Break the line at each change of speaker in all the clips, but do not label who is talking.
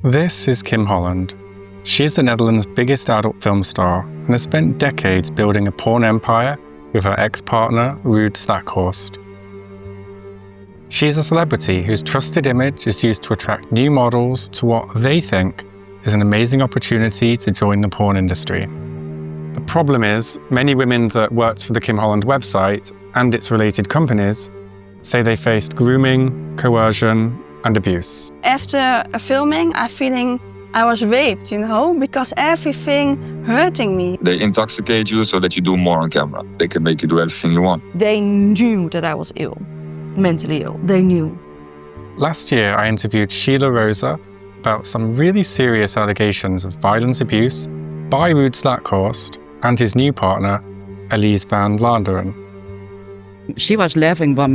This is Kim Holland. She is the Netherlands' biggest adult film star and has spent decades building a porn empire with her ex-partner, Ruud Slakhorst. She is a celebrity whose trusted image is used to attract new models to what they think is an amazing opportunity to join the porn industry. The problem is, many women that worked for the Kim Holland website and its related companies say they faced grooming, coercion, and abuse.
After filming, I'm feeling I was raped, because everything hurting me.
They intoxicate you so that you do more on camera. They can make you do everything you want.
They knew that I was ill, mentally ill. They knew.
Last year, I interviewed Sheila Rosa about some really serious allegations of violence abuse by Ruud Slakhorst and his new partner, Allege van Vlaanderen.
She was laughing while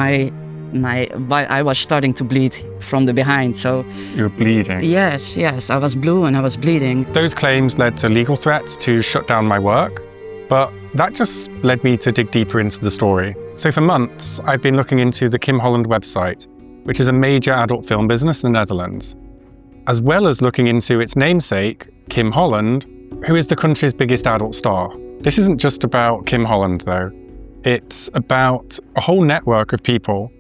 I was starting to bleed from the behind, so...
You were bleeding?
Yes, I was blue and I was bleeding.
Those claims led to legal threats to shut down my work, but that just led me to dig deeper into the story. So for months, I've been looking into the Kim Holland website, which is a major adult film business in the Netherlands, as well as looking into its namesake, Kim Holland, who is the country's biggest adult star. This isn't just about Kim Holland, though. It's about a whole network of people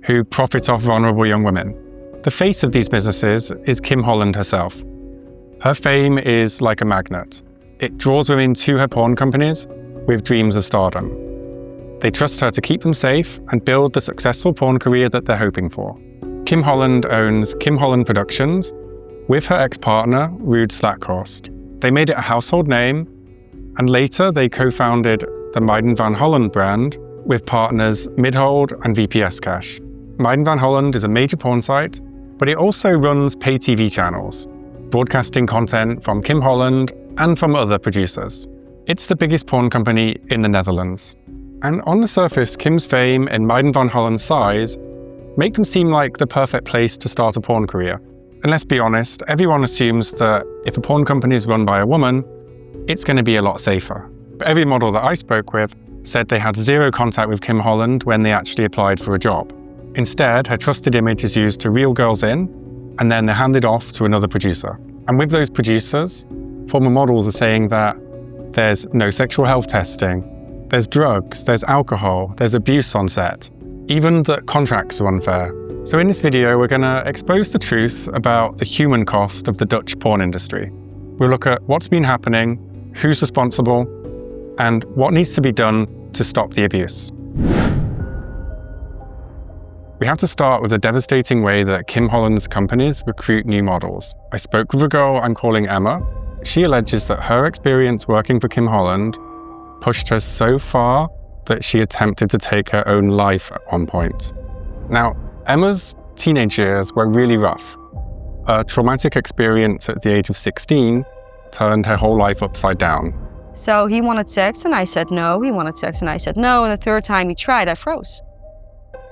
who profit off vulnerable young women. The face of these businesses is Kim Holland herself. Her fame is like a magnet. It draws women to her porn companies with dreams of stardom. They trust her to keep them safe and build the successful porn career that they're hoping for. Kim Holland owns Kim Holland Productions with her ex-partner, Ruud Slakhorst. They made it a household name, and later they co-founded the Meiden van Holland brand with partners Midhold and VPS Cash. Meiden van Holland is a major porn site, but it also runs pay TV channels, broadcasting content from Kim Holland and from other producers. It's the biggest porn company in the Netherlands. And on the surface, Kim's fame and Meiden van Holland's size make them seem like the perfect place to start a porn career. And let's be honest, everyone assumes that if a porn company is run by a woman, it's going to be a lot safer. But every model that I spoke with said they had zero contact with Kim Holland when they actually applied for a job. Instead, her trusted image is used to reel girls in, and then they're handed off to another producer. And with those producers, former models are saying that there's no sexual health testing, there's drugs, there's alcohol, there's abuse on set, even that contracts are unfair. So in this video, we're going to expose the truth about the human cost of the Dutch porn industry. We'll look at what's been happening, who's responsible, and what needs to be done to stop the abuse. We have to start with the devastating way that Kim Holland's companies recruit new models. I spoke with a girl I'm calling Emma. She alleges that her experience working for Kim Holland pushed her so far that she attempted to take her own life at one point. Now, Emma's teenage years were really rough. A traumatic experience at the age of 16 turned her whole life upside down.
So he wanted sex and I said no, he wanted sex and I said no, and the third time he tried, I froze.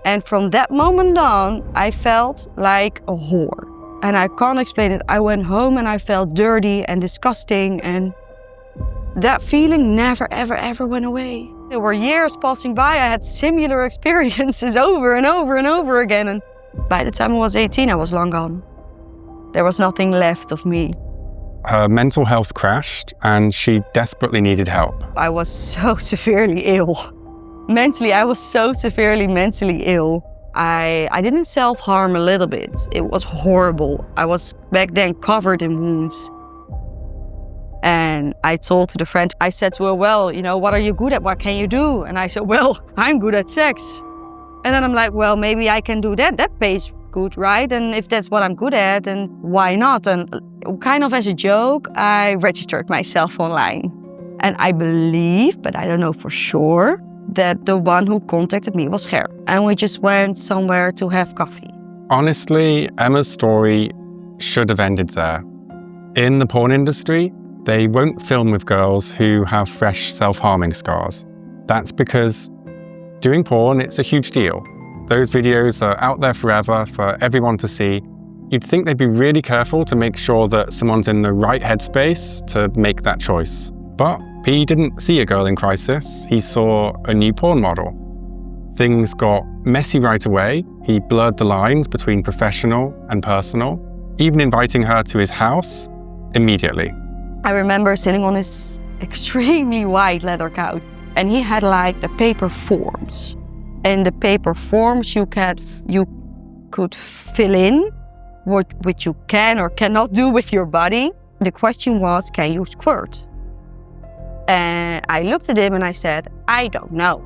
And from that moment on, I felt like a whore. And I can't explain it. I went home and I felt dirty and disgusting, and that feeling never, ever, ever went away. There were years passing by, I had similar experiences over and over and over again. And by the time I was 18, I was long gone. There was nothing left of me.
Her mental health crashed and she desperately needed help.
I was so severely ill. Mentally, I was so severely mentally ill. I didn't self-harm a little bit. It was horrible. I was back then covered in wounds. And I told to the friend, I said to her, well, what are you good at? What can you do? And I said, well, I'm good at sex. And then I'm like, well, maybe I can do that. That pays good, right? And if that's what I'm good at, then why not? And kind of as a joke, I registered myself online. And I believe, but I don't know for sure, that the one who contacted me was Ger. And we just went somewhere to have coffee.
Honestly, Emma's story should have ended there. In the porn industry, they won't film with girls who have fresh self-harming scars. That's because doing porn, it's a huge deal. Those videos are out there forever for everyone to see. You'd think they'd be really careful to make sure that someone's in the right headspace to make that choice. But he didn't see a girl in crisis, he saw a new porn model. Things got messy right away. He blurred the lines between professional and personal. even inviting her to his house immediately.
I remember sitting on this extremely white leather couch, and he had like the paper forms. And the paper forms you could fill in what you can or cannot do with your body. The question was, can you squirt? And I looked at him and I said, I don't know.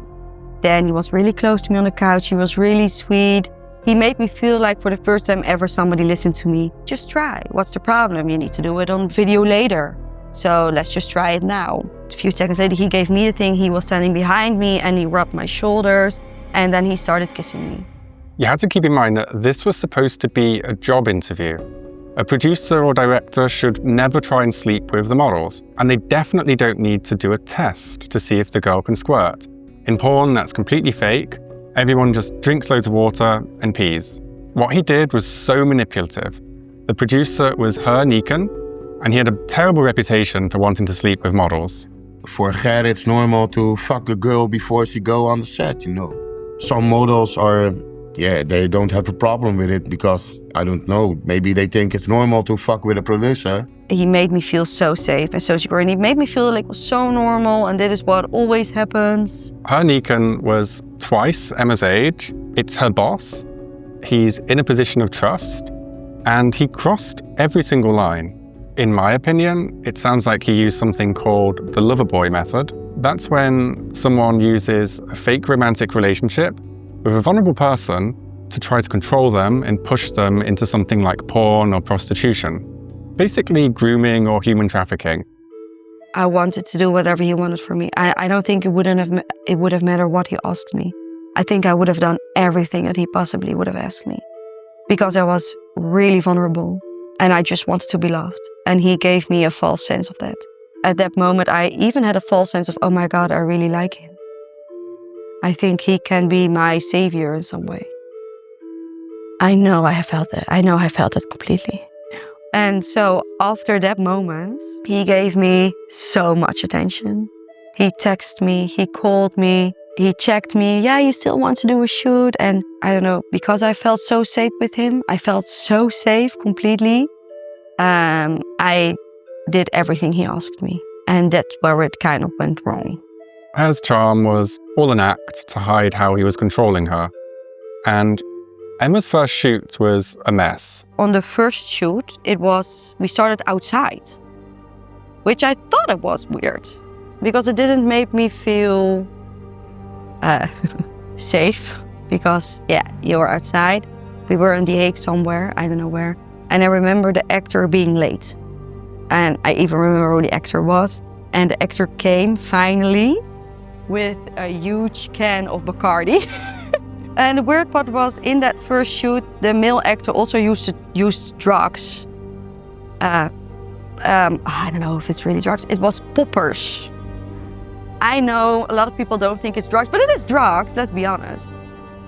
Then he was really close to me on the couch. He was really sweet. He made me feel like for the first time ever somebody listened to me. Just try. What's the problem? You need to do it on video later. So let's just try it now. A few seconds later, he gave me the thing. He was standing behind me and he rubbed my shoulders. And then he started kissing me.
You had to keep in mind that this was supposed to be a job interview. A producer or director should never try and sleep with the models. And they definitely don't need to do a test to see if the girl can squirt. In porn, that's completely fake. Everyone just drinks loads of water and pees. What he did was so manipulative. The producer was Ger Nieken, and he had a terrible reputation for wanting to sleep with models.
For Ger, it's normal to fuck a girl before she go on the set, you know. Some models are, they don't have a problem with it because, I don't know, maybe they think it's normal to fuck with a producer.
He made me feel so safe and so secure, and he made me feel like it was so normal, and that is what always happens.
Ger Nieken was twice Emma's age. It's her boss. He's in a position of trust, and he crossed every single line. In my opinion, it sounds like he used something called the lover boy method. That's when someone uses a fake romantic relationship with a vulnerable person to try to control them and push them into something like porn or prostitution. Basically grooming or human trafficking.
I wanted to do whatever he wanted from me. I don't think it would have mattered what he asked me. I think I would have done everything that he possibly would have asked me. Because I was really vulnerable and I just wanted to be loved. And he gave me a false sense of that. At that moment, I even had a false sense of, oh my God, I really like him. I think he can be my savior in some way. I know I have felt that. I know I felt it completely. And so after that moment, he gave me so much attention. He texted me, he called me, he checked me. Yeah, you still want to do a shoot? And I don't know, because I felt so safe with him, I felt so safe completely. I did everything he asked me. And that's where it kind of went wrong.
Ger's charm was all an act to hide how he was controlling her. And Emma's first shoot was a mess.
On the first shoot, we started outside, which I thought it was weird because it didn't make me feel safe because, you were outside. We were in The Hague somewhere, I don't know where. And I remember the actor being late. And I even remember who the actor was. And the actor came finally with a huge can of Bacardi. And the weird part was, in that first shoot, the male actor also used drugs. I don't know if it's really drugs. It was poppers. I know a lot of people don't think it's drugs, but it is drugs, let's be honest.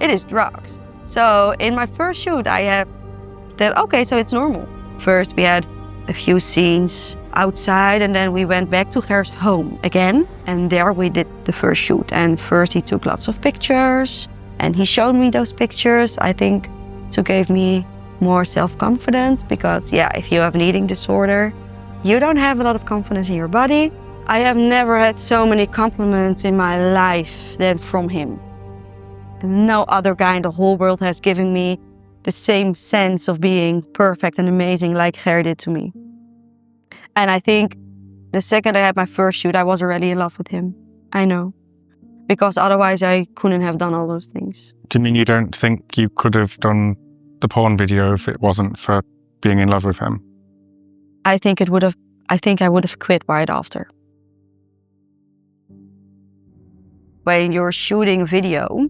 It is drugs. So in my first shoot, I have that, okay, so it's normal. First, we had a few scenes outside, and then we went back to Ger's home again. And there we did the first shoot. And first he took lots of pictures. And he showed me those pictures, I think, to give me more self-confidence because, if you have an eating disorder, you don't have a lot of confidence in your body. I have never had so many compliments in my life than from him. No other guy in the whole world has given me the same sense of being perfect and amazing like Ger did to me. And I think the second I had my first shoot, I was already in love with him. I know. Because otherwise I couldn't have done all those things.
Do you mean you don't think you could have done the porn video if it wasn't for being in love with him?
I think I would have quit right after. When you're shooting video,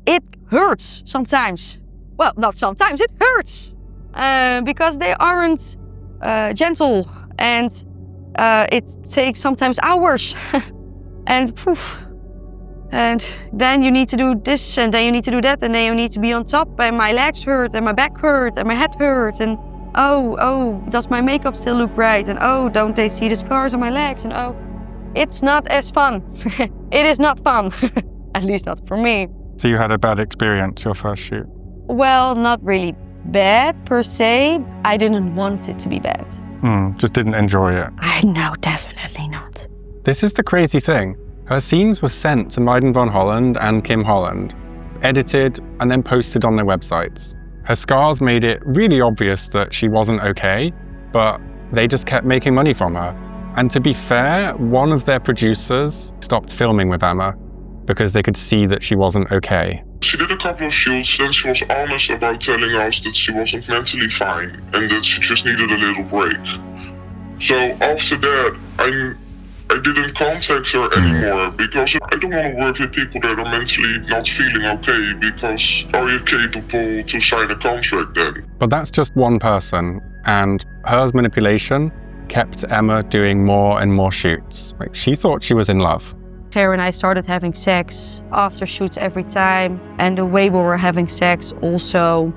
it hurts sometimes. Well, not sometimes, it hurts. Because they aren't gentle and it takes sometimes hours. And then you need to do this, and then you need to do that, and then you need to be on top, and my legs hurt, and my back hurt, and my head hurts, and oh, does my makeup still look right? And oh, don't they see the scars on my legs? And oh, it's not as fun. It is not fun, at least not for me.
So you had a bad experience your first shoot?
Well, not really bad per se. I didn't want it to be bad.
Just didn't enjoy it.
No, definitely not.
This is the crazy thing. Her scenes were sent to Meiden van Holland and Kim Holland, edited and then posted on their websites. Her scars made it really obvious that she wasn't okay, but they just kept making money from her. And to be fair, one of their producers stopped filming with Emma because they could see that she wasn't okay.
She did a couple of shoots, then she was honest about telling us that she wasn't mentally fine and that she just needed a little break. So after that, I didn't contact her anymore because I don't want to work with people that are mentally not feeling okay, because are you capable to sign a contract then?
But that's just one person, and her manipulation kept Emma doing more and more shoots. Like, she thought she was in love.
Ger and I started having sex after shoots every time, and the way we were having sex also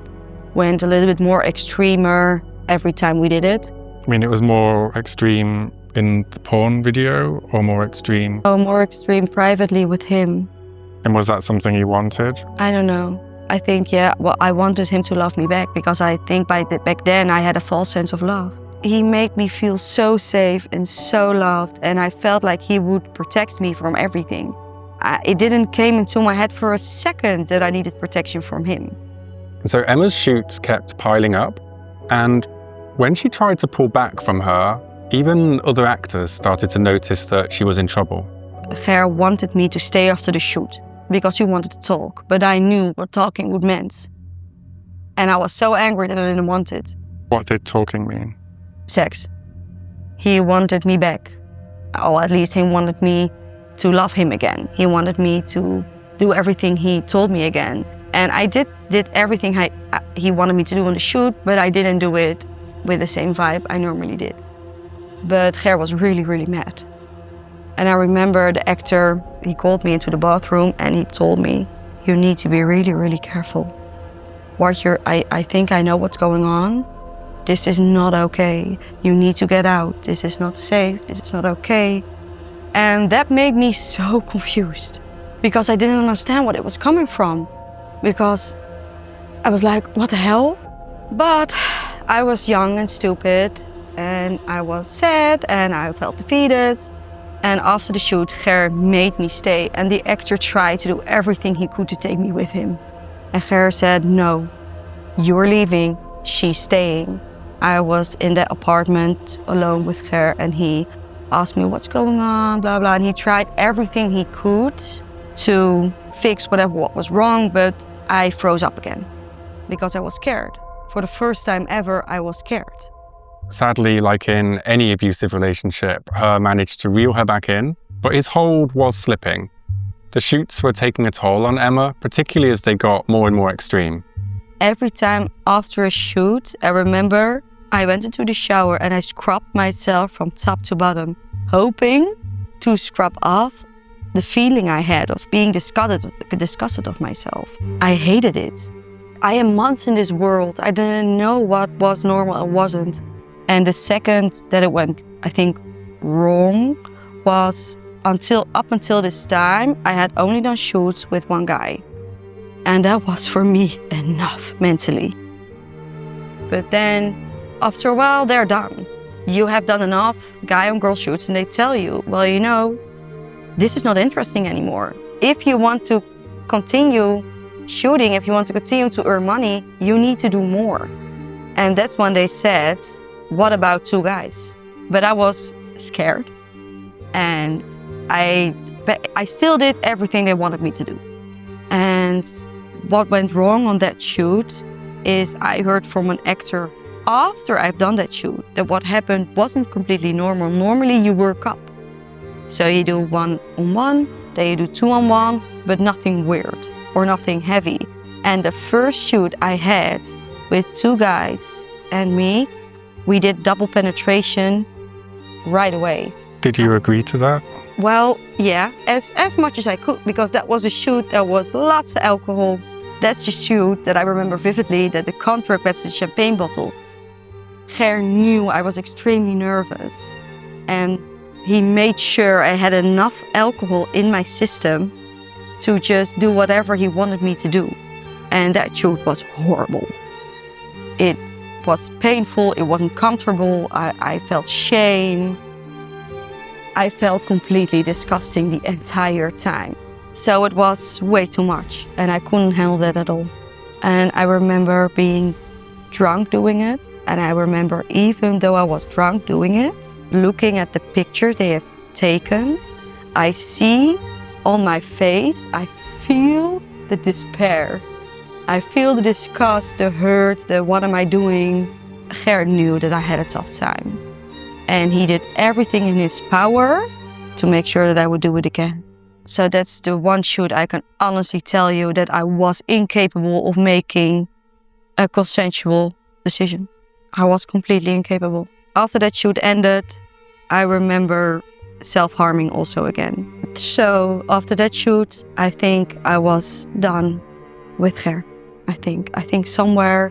went a little bit more extremer every time we did it.
I mean, it was more extreme in the porn video or more extreme?
Oh, more extreme privately with him.
And was that something you wanted?
I don't know. I think, yeah, well, I wanted him to love me back because I think back then I had a false sense of love. He made me feel so safe and so loved, and I felt like he would protect me from everything. It didn't came into my head for a second that I needed protection from him.
And so Emma's shoots kept piling up, and when she tried to pull back from her, even other actors started to notice that she was in trouble.
Ger wanted me to stay after the shoot because he wanted to talk, but I knew what talking would meant. And I was so angry that I didn't want it.
What did talking mean?
Sex. He wanted me back. Or at least he wanted me to love him again. He wanted me to do everything he told me again. And I did everything he wanted me to do on the shoot, but I didn't do it with the same vibe I normally did. But Ger was really, really mad. And I remember the actor, he called me into the bathroom and he told me, you need to be really, really careful. I think I know what's going on. This is not okay. You need to get out. This is not safe. This is not okay. And that made me so confused because I didn't understand what it was coming from. Because I was like, what the hell? But I was young and stupid and I was sad and I felt defeated. And after the shoot, Ger made me stay and the actor tried to do everything he could to take me with him. And Ger said, no, you're leaving, she's staying. I was in that apartment alone with Ger and he asked me what's going on, blah, blah. And he tried everything he could to fix what was wrong, but I froze up again because I was scared. For the first time ever, I was scared.
Sadly, like in any abusive relationship, Ger managed to reel her back in, but his hold was slipping. The shoots were taking a toll on Emma, particularly as they got more and more extreme.
Every time after a shoot, I remember I went into the shower and I scrubbed myself from top to bottom, hoping to scrub off the feeling I had of being disgusted of myself. I hated it. I am months in this world. I didn't know what was normal and wasn't. And the second that it went, I think, wrong was up until this time, I had only done shoots with one guy. And that was for me enough mentally. But then after a while, they're done. You have done enough guy on girl shoots and they tell you, well, you know, this is not interesting anymore. If you want to continue shooting, if you want to continue to earn money, you need to do more. And that's when they said, what about 2 guys? But I was scared and I still did everything they wanted me to do. And what went wrong on that shoot is I heard from an actor after I've done that shoot that what happened wasn't completely normal. Normally you work up. So you do 1-on-1, then you do 2-on-1, but nothing weird or nothing heavy. And the first shoot I had with 2 guys and me, we did double penetration right away.
Did you agree to that?
Well, yeah, as much as I could, because that was a shoot, there was lots of alcohol. That's the shoot that I remember vividly, that the contract was a champagne bottle. Ger knew I was extremely nervous and he made sure I had enough alcohol in my system to just do whatever he wanted me to do. And that shoot was horrible. It was painful, it wasn't comfortable, I felt shame. I felt completely disgusting the entire time. So it was way too much and I couldn't handle that at all. And I remember being drunk doing it. And I remember even though I was drunk doing it, looking at the picture they have taken, I see on my face, I feel the despair. I feel the disgust, the hurt, the what am I doing? Ger knew that I had a tough time. And he did everything in his power to make sure that I would do it again. So that's the one shoot I can honestly tell you that I was incapable of making a consensual decision. I was completely incapable. After that shoot ended, I remember self-harming also again. So after that shoot, I think I was done with Ger. I think somewhere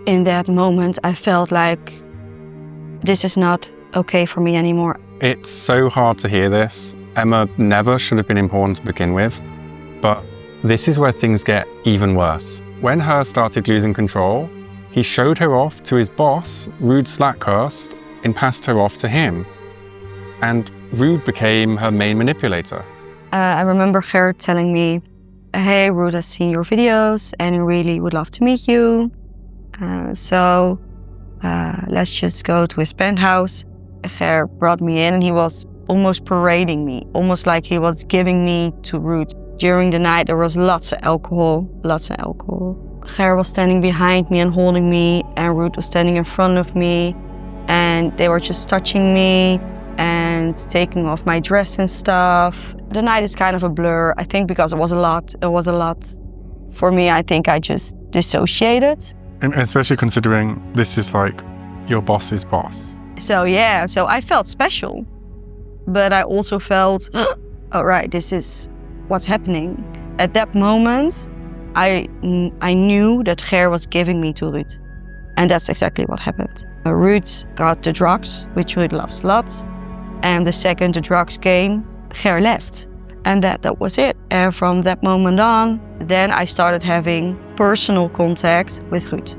in that moment I felt like this is not okay for me anymore.
It's so hard to hear this. Emma never should have been important to begin with, but this is where things get even worse. When Ger started losing control, he showed her off to his boss, Ruud Slakhorst, and passed her off to him. And Ruud became her main manipulator.
I remember Ger telling me, hey, Ruud has seen your videos and he really would love to meet you. So let's just go to his penthouse. Ger brought me in and he was almost parading me, almost like he was giving me to Ruud. During the night there was lots of alcohol. Ger was standing behind me and holding me, and Ruud was standing in front of me, and they were just touching me and taking off my dress and stuff. The night is kind of a blur, I think, because it was a lot for me. I think I just dissociated.
And especially considering this is like your boss's boss.
So yeah, so I felt special, but I also felt, all right, this is what's happening. At that moment, I knew that Ger was giving me to Ruud. And that's exactly what happened. Ruud got the drugs, which Ruud loves lots. And the second the drugs came, Ger left. And that was it. And from that moment on, then I started having personal contact with Ruud.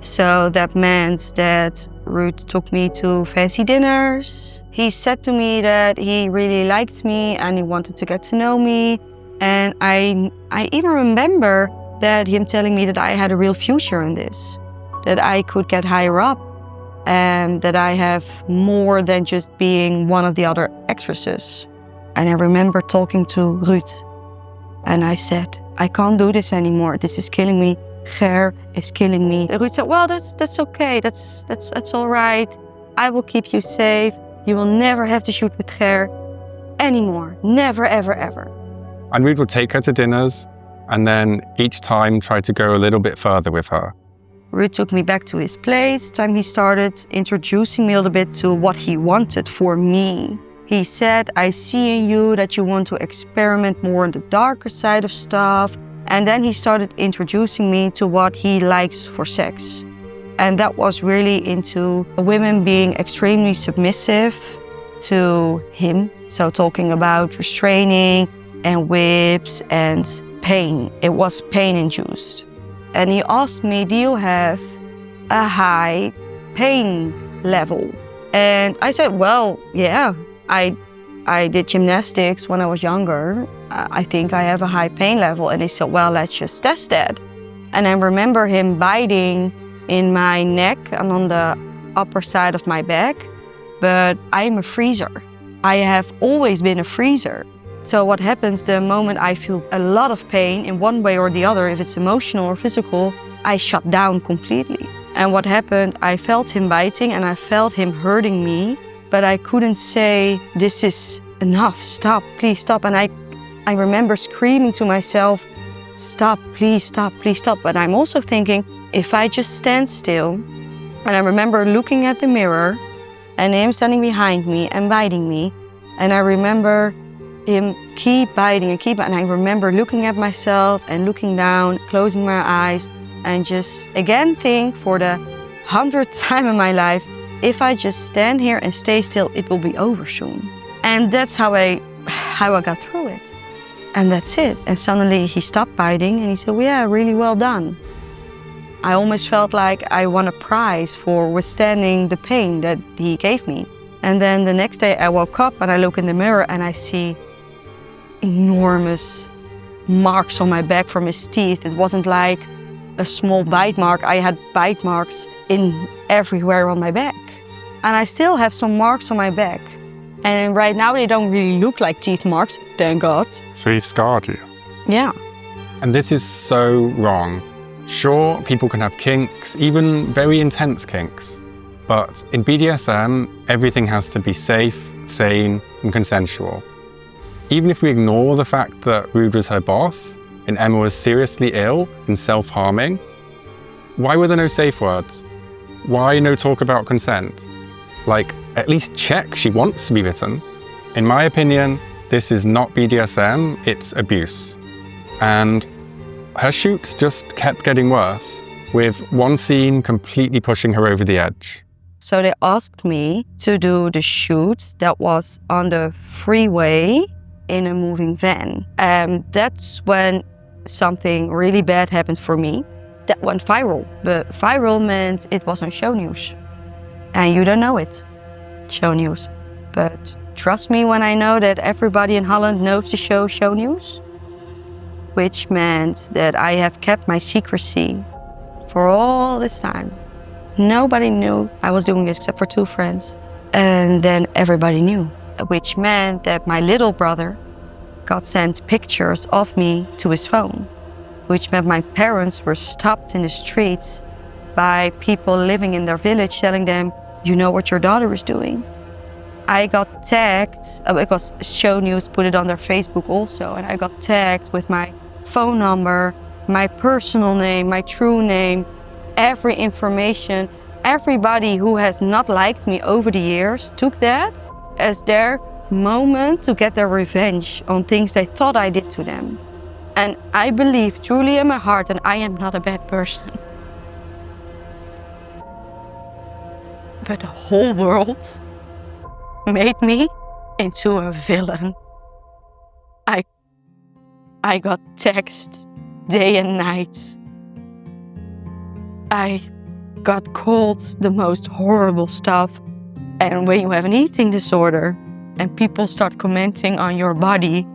So that meant that Ruud took me to fancy dinners. He said to me that he really liked me and he wanted to get to know me. And I even remember that him telling me that I had a real future in this, that I could get higher up and that I have more than just being one of the other actresses. And I remember talking to Ruud and I said, I can't do this anymore. This is killing me. Ger is killing me. And Ruud said, well, that's okay. That's all right. I will keep you safe. You will never have to shoot with Ger anymore. Never, ever, ever.
And Ruud would take her to dinners and then each time try to go a little bit further with her.
Ruud took me back to his place. Time he started introducing me a little bit to what he wanted for me. He said, I see in you that you want to experiment more on the darker side of stuff. And then he started introducing me to what he likes for sex. And that was really into women being extremely submissive to him. So talking about restraining and whips and pain. It was pain-induced. And he asked me, do you have a high pain level? And I said, well, yeah, I did gymnastics when I was younger. I think I have a high pain level. And he said, well, let's just test that. And I remember him biting in my neck and on the upper side of my back. But I'm a freezer. I have always been a freezer. So what happens the moment I feel a lot of pain in one way or the other, if it's emotional or physical, I shut down completely. And what happened, I felt him biting and I felt him hurting me, but I couldn't say, this is enough, stop, please stop. And I remember screaming to myself, stop, please stop, please stop. But I'm also thinking, if I just stand still, and I remember looking at the mirror and him standing behind me and biting me, and I remember him keep biting and I remember looking at myself and looking down, closing my eyes, and just again think for the 100th time in my life, if I just stand here and stay still, it will be over soon. And that's how I got through it. And that's it. And suddenly he stopped biting and he said, well, yeah, really well done. I almost felt like I won a prize for withstanding the pain that he gave me. And then the next day I woke up and I look in the mirror and I see enormous marks on my back from his teeth. It wasn't like a small bite mark. I had bite marks everywhere on my back. And I still have some marks on my back. And right now they don't really look like teeth marks, thank God.
So he scarred you?
Yeah.
And this is so wrong. Sure, people can have kinks, even very intense kinks. But in BDSM, everything has to be safe, sane, and consensual. Even if we ignore the fact that Ruud was her boss and Emma was seriously ill and self-harming, why were there no safe words? Why no talk about consent? Like, at least check she wants to be bitten. In my opinion, this is not BDSM, it's abuse. And her shoots just kept getting worse, with one scene completely pushing her over the edge.
So they asked me to do the shoot that was on the freeway in a moving van. And that's when something really bad happened for me. That went viral. But viral meant it was on show news. And you don't know it, show news. But trust me when I know that everybody in Holland knows the show news. Which meant that I have kept my secrecy for all this time. Nobody knew I was doing this except for 2 friends. And then everybody knew, which meant that my little brother got sent pictures of me to his phone, which meant my parents were stopped in the streets by people living in their village telling them, you know what your daughter is doing. I got tagged, because show news put it on their Facebook also, and I got tagged with my phone number, my personal name, my true name, every information. Everybody who has not liked me over the years took that as their moment to get their revenge on things they thought I did to them. And I believe truly in my heart that I am not a bad person. But the whole world made me into a villain. I got texts day and night. I got called the most horrible stuff. And when you have an eating disorder and people start commenting on your body,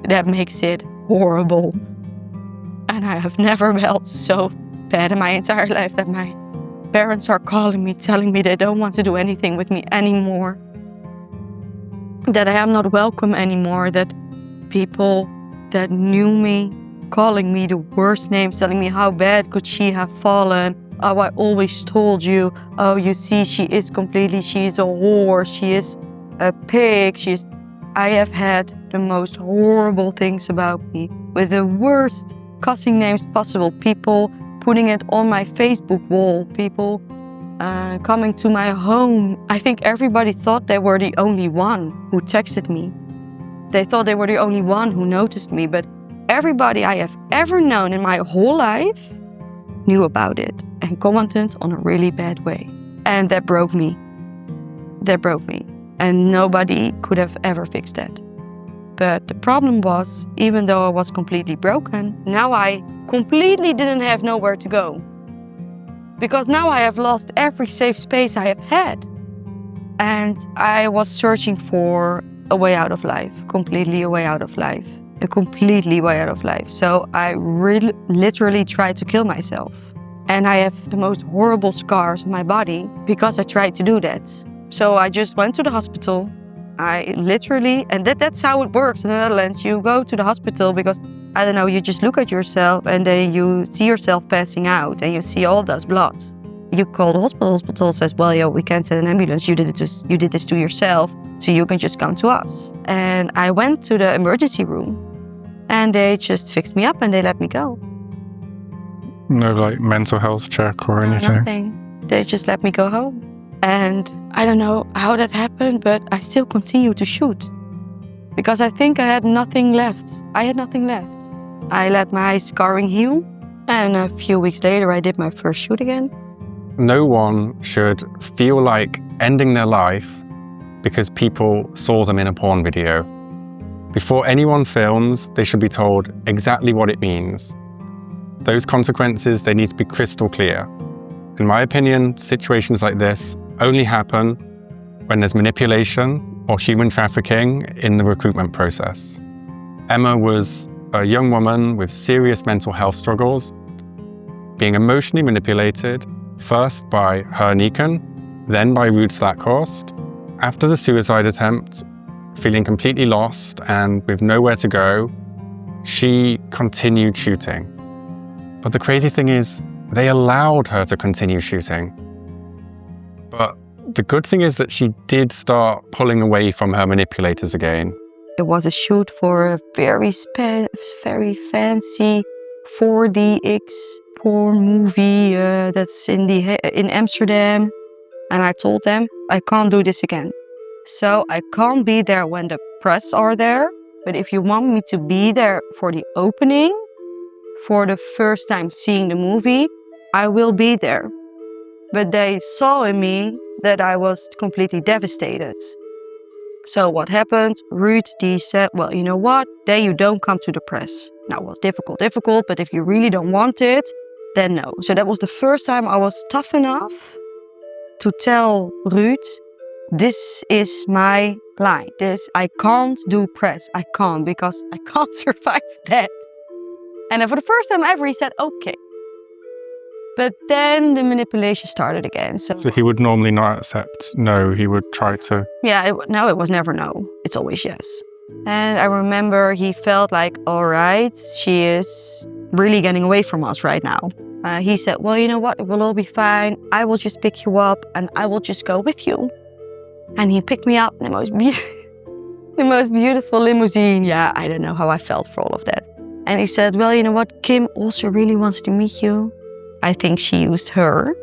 that makes it horrible. And I have never felt so bad in my entire life that my parents are calling me, telling me they don't want to do anything with me anymore. That I am not welcome anymore, that people that knew me, calling me the worst names, telling me how bad could she have fallen. Oh, I always told you. Oh, you see, she is a whore, she is a pig, I have had the most horrible things about me, with the worst cussing names possible. People putting it on my Facebook wall, people coming to my home. I think everybody thought they were the only one who texted me. They thought they were the only one who noticed me, but everybody I have ever known in my whole life knew about it and commented on a really bad way. And that broke me. That broke me. And nobody could have ever fixed that. But the problem was, even though I was completely broken, now I completely didn't have nowhere to go. Because now I have lost every safe space I have had. And I was searching for a way out of life, completely a way out of life, a completely way out of life. So I literally tried to kill myself. And I have the most horrible scars on my body because I tried to do that. So I just went to the hospital. I literally, and that's how it works in the Netherlands. You go to the hospital because, I don't know, you just look at yourself and then you see yourself passing out and you see all those blood. You call the hospital. The hospital says, well, yeah, we can't send an ambulance. You did this to yourself, so you can just come to us. And I went to the emergency room and they just fixed me up and they let me go.
No, like, mental health check or anything?
Nothing. They just let me go home. And I don't know how that happened, but I still continued to shoot. Because I think I had nothing left. I let my scarring heal. And a few weeks later, I did my first shoot again.
No one should feel like ending their life because people saw them in a porn video. Before anyone films, they should be told exactly what it means. Those consequences, they need to be crystal clear. In my opinion, situations like this only happen when there's manipulation or human trafficking in the recruitment process. Emma was a young woman with serious mental health struggles, being emotionally manipulated, first by Ger Nieken, then by Ruud Slakhorst. After the suicide attempt, feeling completely lost and with nowhere to go, she continued shooting. But the crazy thing is, they allowed her to continue shooting. But the good thing is that she did start pulling away from her manipulators again.
It was a shoot for a very fancy 4DX porn movie that's in Amsterdam. And I told them, I can't do this again. So I can't be there when the press are there. But if you want me to be there for the opening, for the first time seeing the movie, I will be there. But they saw in me that I was completely devastated. So what happened? Ruud, he said, well, you know what? Then you don't come to the press. Now, it was difficult, but if you really don't want it, then no. So that was the first time I was tough enough to tell Ruud, this is my line. I can't do press. I can't, because I can't survive that. And then for the first time ever, he said, okay. But then the manipulation started again. So
he would normally not accept no, he would try to...
Yeah, it was never no. It's always yes. And I remember he felt like, all right, she is really getting away from us right now. He said, well, you know what? It will all be fine. I will just pick you up and I will just go with you. And he picked me up in the most beautiful limousine. Yeah, I don't know how I felt for all of that. And he said, well, you know what? Kim also really wants to meet you. I think she used her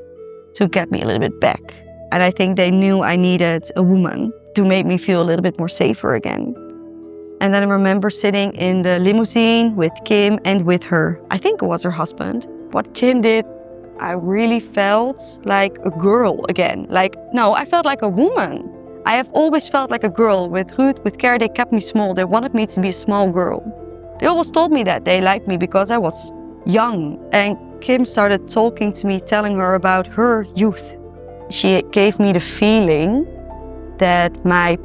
to get me a little bit back. And I think they knew I needed a woman to make me feel a little bit more safer again. And then I remember sitting in the limousine with Kim and with her, I think it was her husband. What Kim did, I really felt like a girl again. I felt like a woman. I have always felt like a girl. With Ruud, with Ger, they kept me small. They wanted me to be a small girl. They always told me that they liked me because I was young. And Kim started talking to me, telling her about her youth. She gave me the feeling that my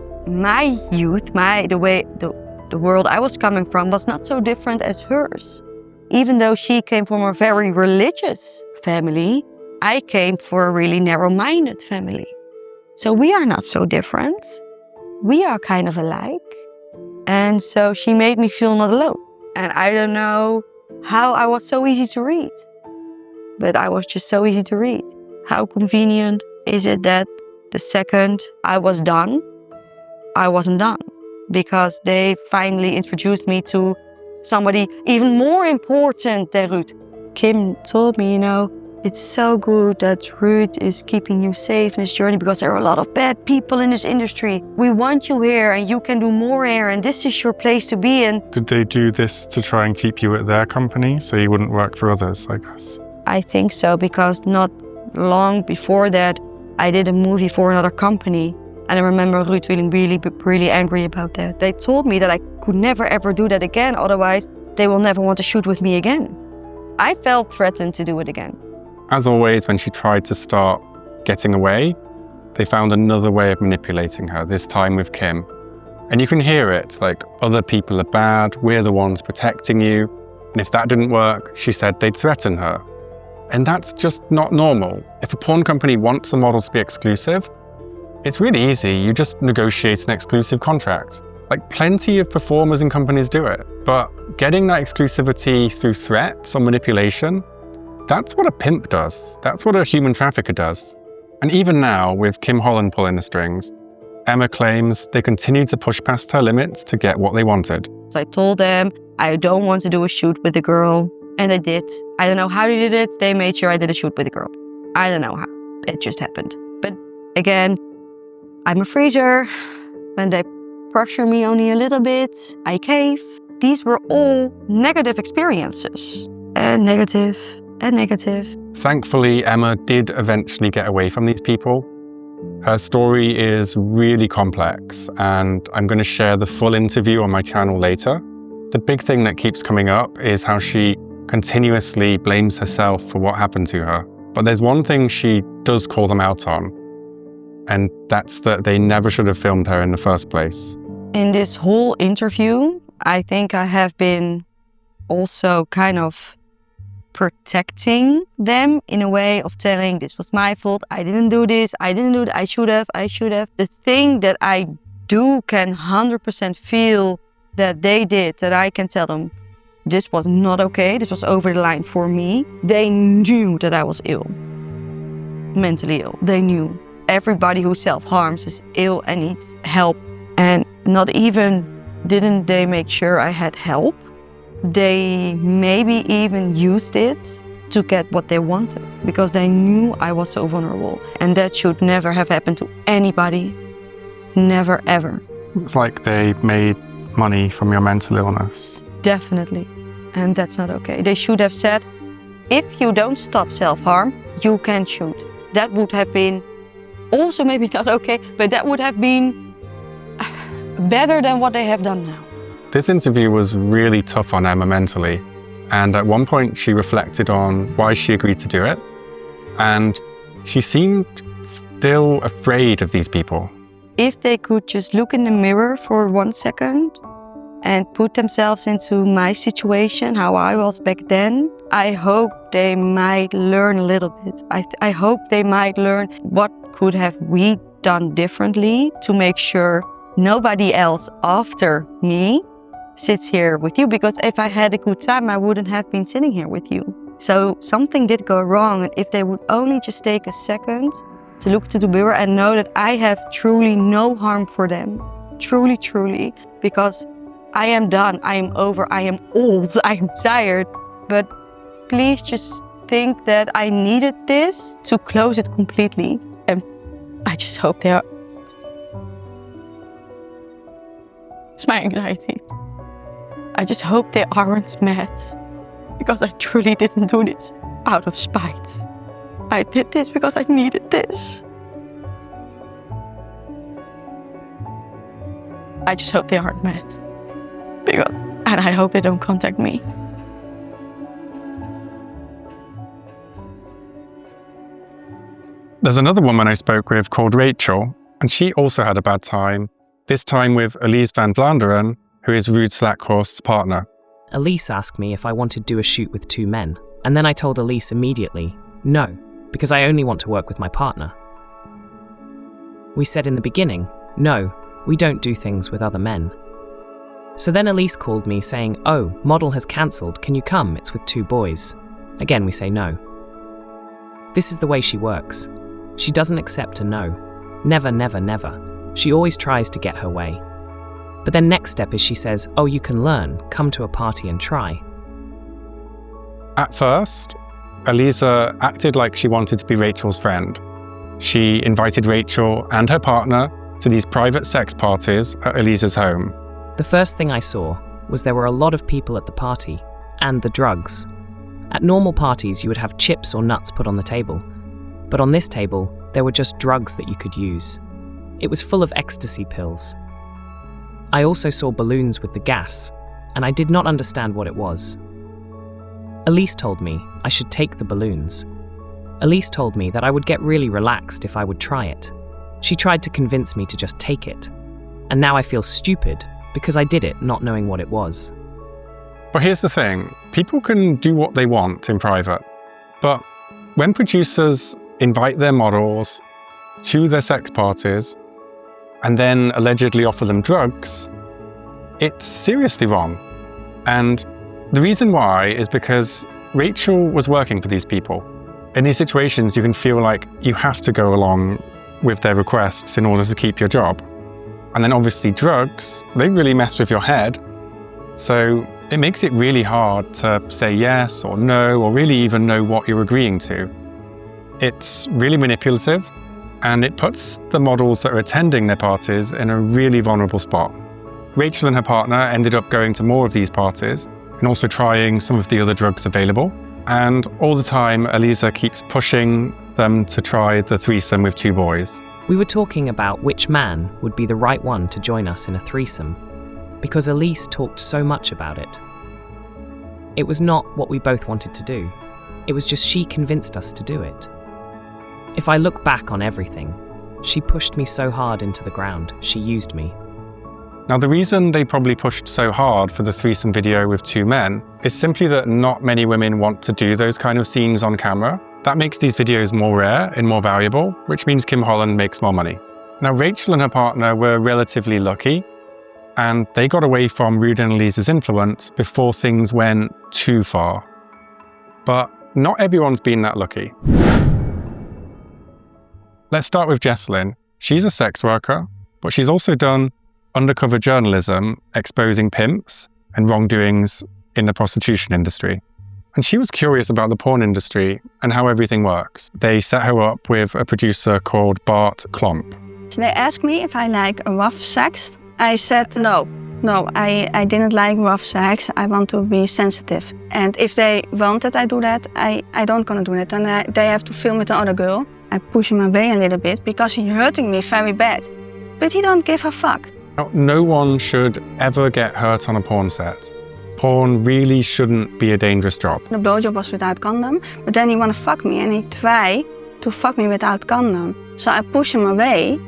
youth, the world I was coming from was not so different as hers. Even though she came from a very religious family, I came from a really narrow-minded family. So we are not so different. We are kind of alike. And so she made me feel not alone. And I don't know how I was so easy to read. But I was just so easy to read. How convenient is it that the second I was done, I wasn't done? Because they finally introduced me to somebody even more important than Ruud. Kim told me, it's so good that Ruud is keeping you safe in this journey because there are a lot of bad people in this industry. We want you here and you can do more here and this is your place to be in.
Did they do this to try and keep you at their company so you wouldn't work for others like us?
I think so, because not long before that, I did a movie for another company. And I remember Ruud feeling really angry about that. They told me that I could never ever do that again, otherwise they will never want to shoot with me again. I felt threatened to do it again.
As always, when she tried to start getting away, they found another way of manipulating her, this time with Kim. And you can hear it, like, other people are bad, we're the ones protecting you. And if that didn't work, she said they'd threaten her. And that's just not normal. If a porn company wants a model to be exclusive, it's really easy. You just negotiate an exclusive contract. Like, plenty of performers and companies do it. But getting that exclusivity through threats or manipulation, that's what a pimp does. That's what a human trafficker does. And even now, with Kim Holland pulling the strings, Emma claims they continue to push past her limits to get what they wanted.
So I told them, I don't want to do a shoot with a girl. And they did. I don't know how they did it. They made sure I did a shoot with a girl. I don't know how. It just happened. But again, I'm a freezer. When they pressure me only a little bit, I cave. These were all negative experiences. And negative.
Thankfully, Emma did eventually get away from these people. Her story is really complex, and I'm going to share the full interview on my channel later. The big thing that keeps coming up is how she continuously blames herself for what happened to her. But there's one thing she does call them out on, and that's that they never should have filmed her in the first place.
In this whole interview, I think I have been also kind of protecting them in a way of telling this was my fault, I didn't do this, I didn't do that, I should have. The thing that I do can 100% feel that they did, that I can tell them, this was not okay, this was over the line for me. They knew that I was ill, mentally ill. They knew. Everybody who self-harms is ill and needs help. And not even didn't they make sure I had help, they maybe even used it to get what they wanted because they knew I was so vulnerable. And that should never have happened to anybody. Never, ever.
It's like they made money from your mental illness.
Definitely. And that's not okay. They should have said, if you don't stop self-harm, you can shoot. That would have been also maybe not okay, but that would have been better than what they have done now.
This interview was really tough on Emma mentally. And at one point she reflected on why she agreed to do it. And she seemed still afraid of these people.
If they could just look in the mirror for 1 second and put themselves into my situation, how I was back then, I hope they might learn a little bit. I hope they might learn what could have we done differently to make sure nobody else after me sits here with you. Because if I had a good time, I wouldn't have been sitting here with you. So something did go wrong. And if they would only just take a second to look to the mirror and know that I have truly no harm for them. Truly, truly. Because I am done, I am over, I am old, I am tired. But please just think that I needed this to close it completely. And I just hope they are... It's my anxiety. I just hope they aren't mad. Because I truly didn't do this out of spite. I did this because I needed this. I just hope they aren't mad. And I hope they don't contact me.
There's another woman I spoke with called Rachel, and she also had a bad time, this time with Allege van Vlaanderen, who is Ruud Slakhorst's partner.
Elise asked me if I wanted to do a shoot with 2 men, and then I told Elise immediately, no, because I only want to work with my partner. We said in the beginning, no, we don't do things with other men. So then Elise called me saying, oh, model has cancelled, can you come? It's with 2 boys. Again, we say no. This is the way she works. She doesn't accept a no. Never, never, never. She always tries to get her way. But then next step is she says, oh, you can learn, come to a party and try.
At first, Allege acted like she wanted to be Rachel's friend. She invited Rachel and her partner to these private sex parties at Allege's home.
The first thing I saw was there were a lot of people at the party, and the drugs. At normal parties, you would have chips or nuts put on the table. But on this table, there were just drugs that you could use. It was full of ecstasy pills. I also saw balloons with the gas, and I did not understand what it was. Elise told me I should take the balloons. Elise told me that I would get really relaxed if I would try it. She tried to convince me to just take it. And now I feel stupid because I did it not knowing what it was.
But here's the thing, people can do what they want in private. But when producers invite their models to their sex parties and then allegedly offer them drugs, it's seriously wrong. And the reason why is because Rachel was working for these people. In these situations, you can feel like you have to go along with their requests in order to keep your job. And then obviously drugs, they really mess with your head. So it makes it really hard to say yes or no, or really even know what you're agreeing to. It's really manipulative, and it puts the models that are attending their parties in a really vulnerable spot. Rachel and her partner ended up going to more of these parties and also trying some of the other drugs available. And all the time, Allege keeps pushing them to try the threesome with 2 boys.
We were talking about which man would be the right one to join us in a threesome, because Elise talked so much about it. It was not what we both wanted to do. It was just she convinced us to do it. If I look back on everything, she pushed me so hard into the ground. She used me.
Now, the reason they probably pushed so hard for the threesome video with 2 men is simply that not many women want to do those kind of scenes on camera. That makes these videos more rare and more valuable, which means Kim Holland makes more money. Now, Rachel and her partner were relatively lucky, and they got away from Ruud and Allege's influence before things went too far. But not everyone's been that lucky. Let's start with Josine. She's a sex worker, but she's also done undercover journalism exposing pimps and wrongdoings in the prostitution industry. And she was curious about the porn industry and how everything works. They set her up with a producer called Bart Klomp.
They asked me if I like rough sex. I said no. No, I didn't like rough sex. I want to be sensitive. And if they want that I do that, I don't gonna do that. And they have to film with the other girl. I push him away a little bit because he's hurting me very bad. But he don't give a fuck.
Now, no one should ever get hurt on a porn set. Porn really shouldn't be a dangerous job.
The blowjob was without condom, but then he wanna fuck me and he tried to fuck me without condom. So I push him away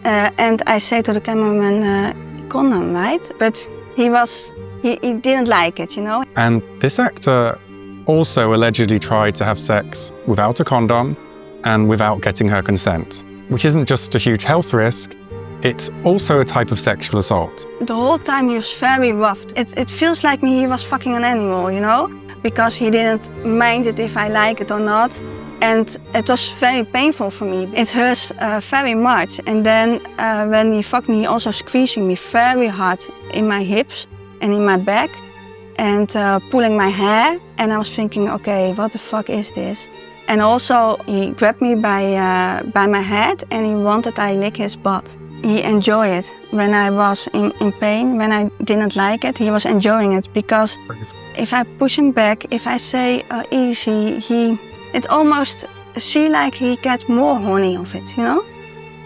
and I say to the cameraman, condom, right? But he didn't like it, you know?
And this actor also allegedly tried to have sex without a condom and without getting her consent, which isn't just a huge health risk, it's also a type of sexual assault.
The whole time he was very rough. It feels like he was fucking an animal, you know? Because he didn't mind it if I like it or not. And it was very painful for me. It hurts very much. And then when he fucked me, he also squeezing me very hard in my hips and in my back and pulling my hair. And I was thinking, okay, what the fuck is this? And also he grabbed me by my head and he wanted I lick his butt. He enjoyed it. When I was in pain, when I didn't like it, he was enjoying it. Because if I push him back, if I say easy, it almost seems like he gets more horny of it, you know?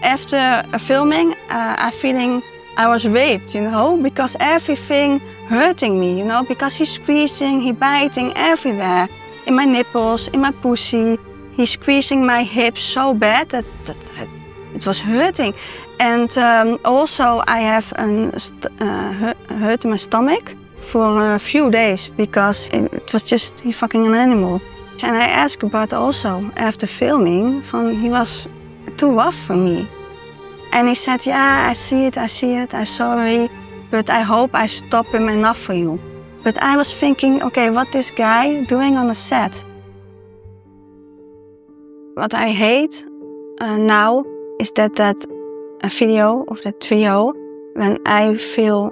After filming, I feeling I was raped, you know? Because everything hurting me, you know? Because he's squeezing, he's biting everywhere. In my nipples, in my pussy. He's squeezing my hips so bad that it was hurting. And also I have hurt in my stomach for a few days because it was just he fucking an animal. And I asked Bart also after filming, he was too rough for me. And he said, yeah, I see it, I'm sorry, but I hope I stop him enough for you. But I was thinking, okay, what this guy doing on the set? What I hate now is that a video of that trio, when I feel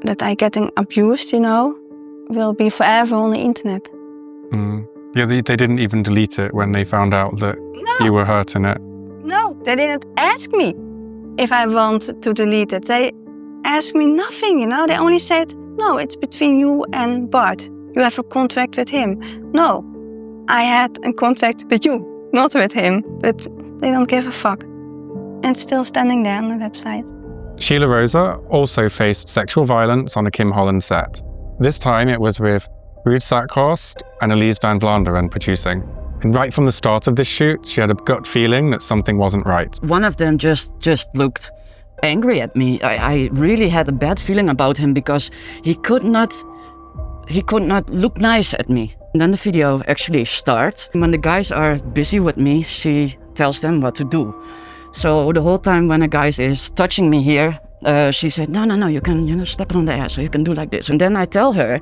that I'm getting abused, you know, will be forever on the internet.
Mm. Yeah, they didn't even delete it when they found out that you were hurt in it.
No, they didn't ask me if I want to delete it. They asked me nothing, you know. They only said, no, it's between you and Bart. You have a contract with him. No, I had a contract with you, not with him. But they don't give a fuck. And still standing there on the website.
Sheila Rosa also faced sexual violence on a Kim Holland set. This time it was with Ruud Slakhorst and Allege van Vlaanderen producing. And right from the start of this shoot, she had a gut feeling that something wasn't right.
One of them just looked angry at me. I really had a bad feeling about him because he could not look nice at me. And then the video actually starts. When the guys are busy with me, she tells them what to do. So the whole time when a guy is touching me here, she said, no, you can slap it on the ass, or you can do like this. And then I tell her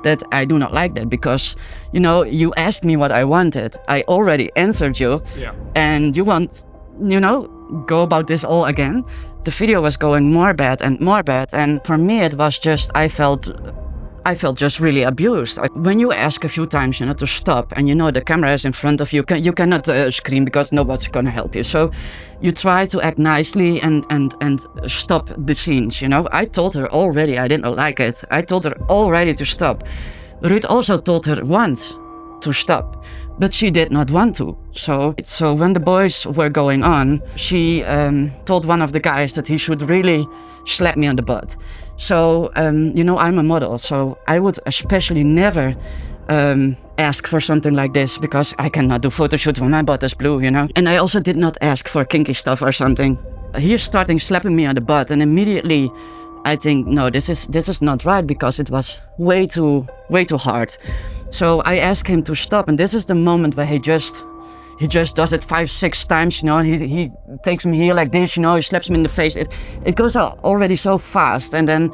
that I do not like that because, you asked me what I wanted. I already answered you, and you want, go about this all again. The video was going more bad, and for me it was just, I felt just really abused. When you ask a few times, to stop, and the camera is in front of you, you cannot scream because nobody's gonna help you. So you try to act nicely and stop the scenes. I told her already I didn't like it. I told her already to stop. Ruud also told her once to stop. But she did not want to. So when the boys were going on, she told one of the guys that he should really slap me on the butt. So, I'm a model, so I would especially never ask for something like this because I cannot do photo shoots when my butt is blue, And I also did not ask for kinky stuff or something. He's starting slapping me on the butt, and immediately I think, no, this is not right because it was way too hard. So I asked him to stop, and this is the moment where he just does it 5-6 times, He takes me here like this, He slaps me in the face. It goes already so fast, and then,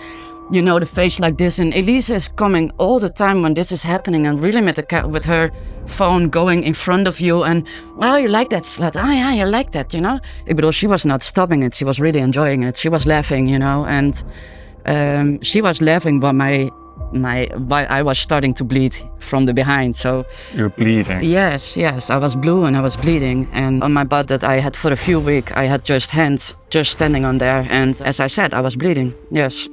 the face like this. And Elise is coming all the time when this is happening, and really with her phone going in front of you, and oh, you like that slut? Oh yeah, you like that, Ik bedoel, she was not stopping it. She was really enjoying it. She was laughing, and she was laughing while I was starting to bleed from the behind. So
you're bleeding?
Yes, I was blue and I was bleeding, and on my butt that I had for a few weeks, I had just hands just standing on there, and as I said, I was bleeding. Yes,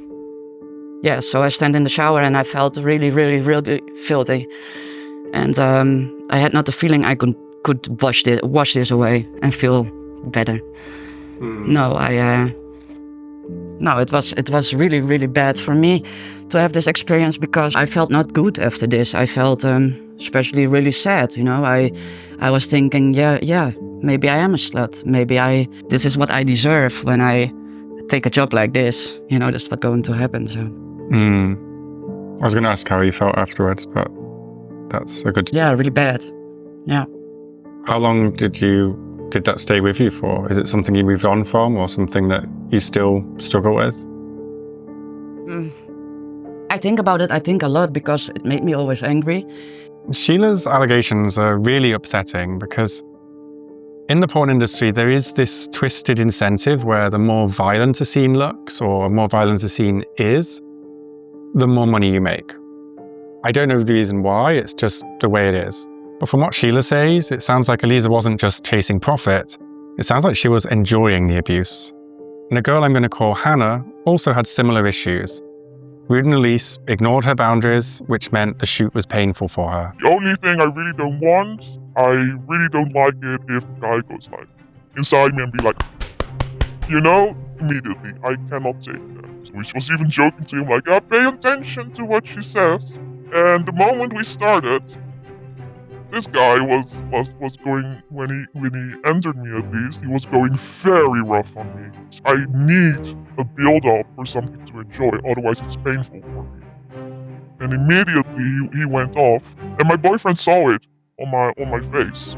so I stand in the shower and I felt really, really, really filthy, and I had not the feeling I could wash this away and feel better. No, it was really, really bad for me to have this experience because I felt not good after this. I felt especially really sad, I was thinking, yeah, maybe I am a slut. Maybe this is what I deserve when I take a job like this. That's what's going to happen. So.
I was going to ask how you felt afterwards, but that's a good...
Yeah, really bad. Yeah.
How long did that stay with you for? Is it something you moved on from, or something that you still struggle with?
I think about it, I think a lot, because it made me always angry.
Sheila's allegations are really upsetting because in the porn industry, there is this twisted incentive where the more violent a scene looks, or more violent a scene is, the more money you make. I don't know the reason why, it's just the way it is. But from what Sheila says, it sounds like Elisa wasn't just chasing profit. It sounds like she was enjoying the abuse. And a girl I'm going to call Hannah also had similar issues. Ruud and Elise ignored her boundaries, which meant the shoot was painful for her.
The only thing I really don't want, I really don't like it if a guy goes like inside me and be like, immediately. I cannot take that. So she was even joking to him like, pay attention to what she says. And the moment we started, this guy was going, when he entered me at least, he was going very rough on me. I need a build-up or something to enjoy, otherwise it's painful for me. And immediately he went off, and my boyfriend saw it on my face.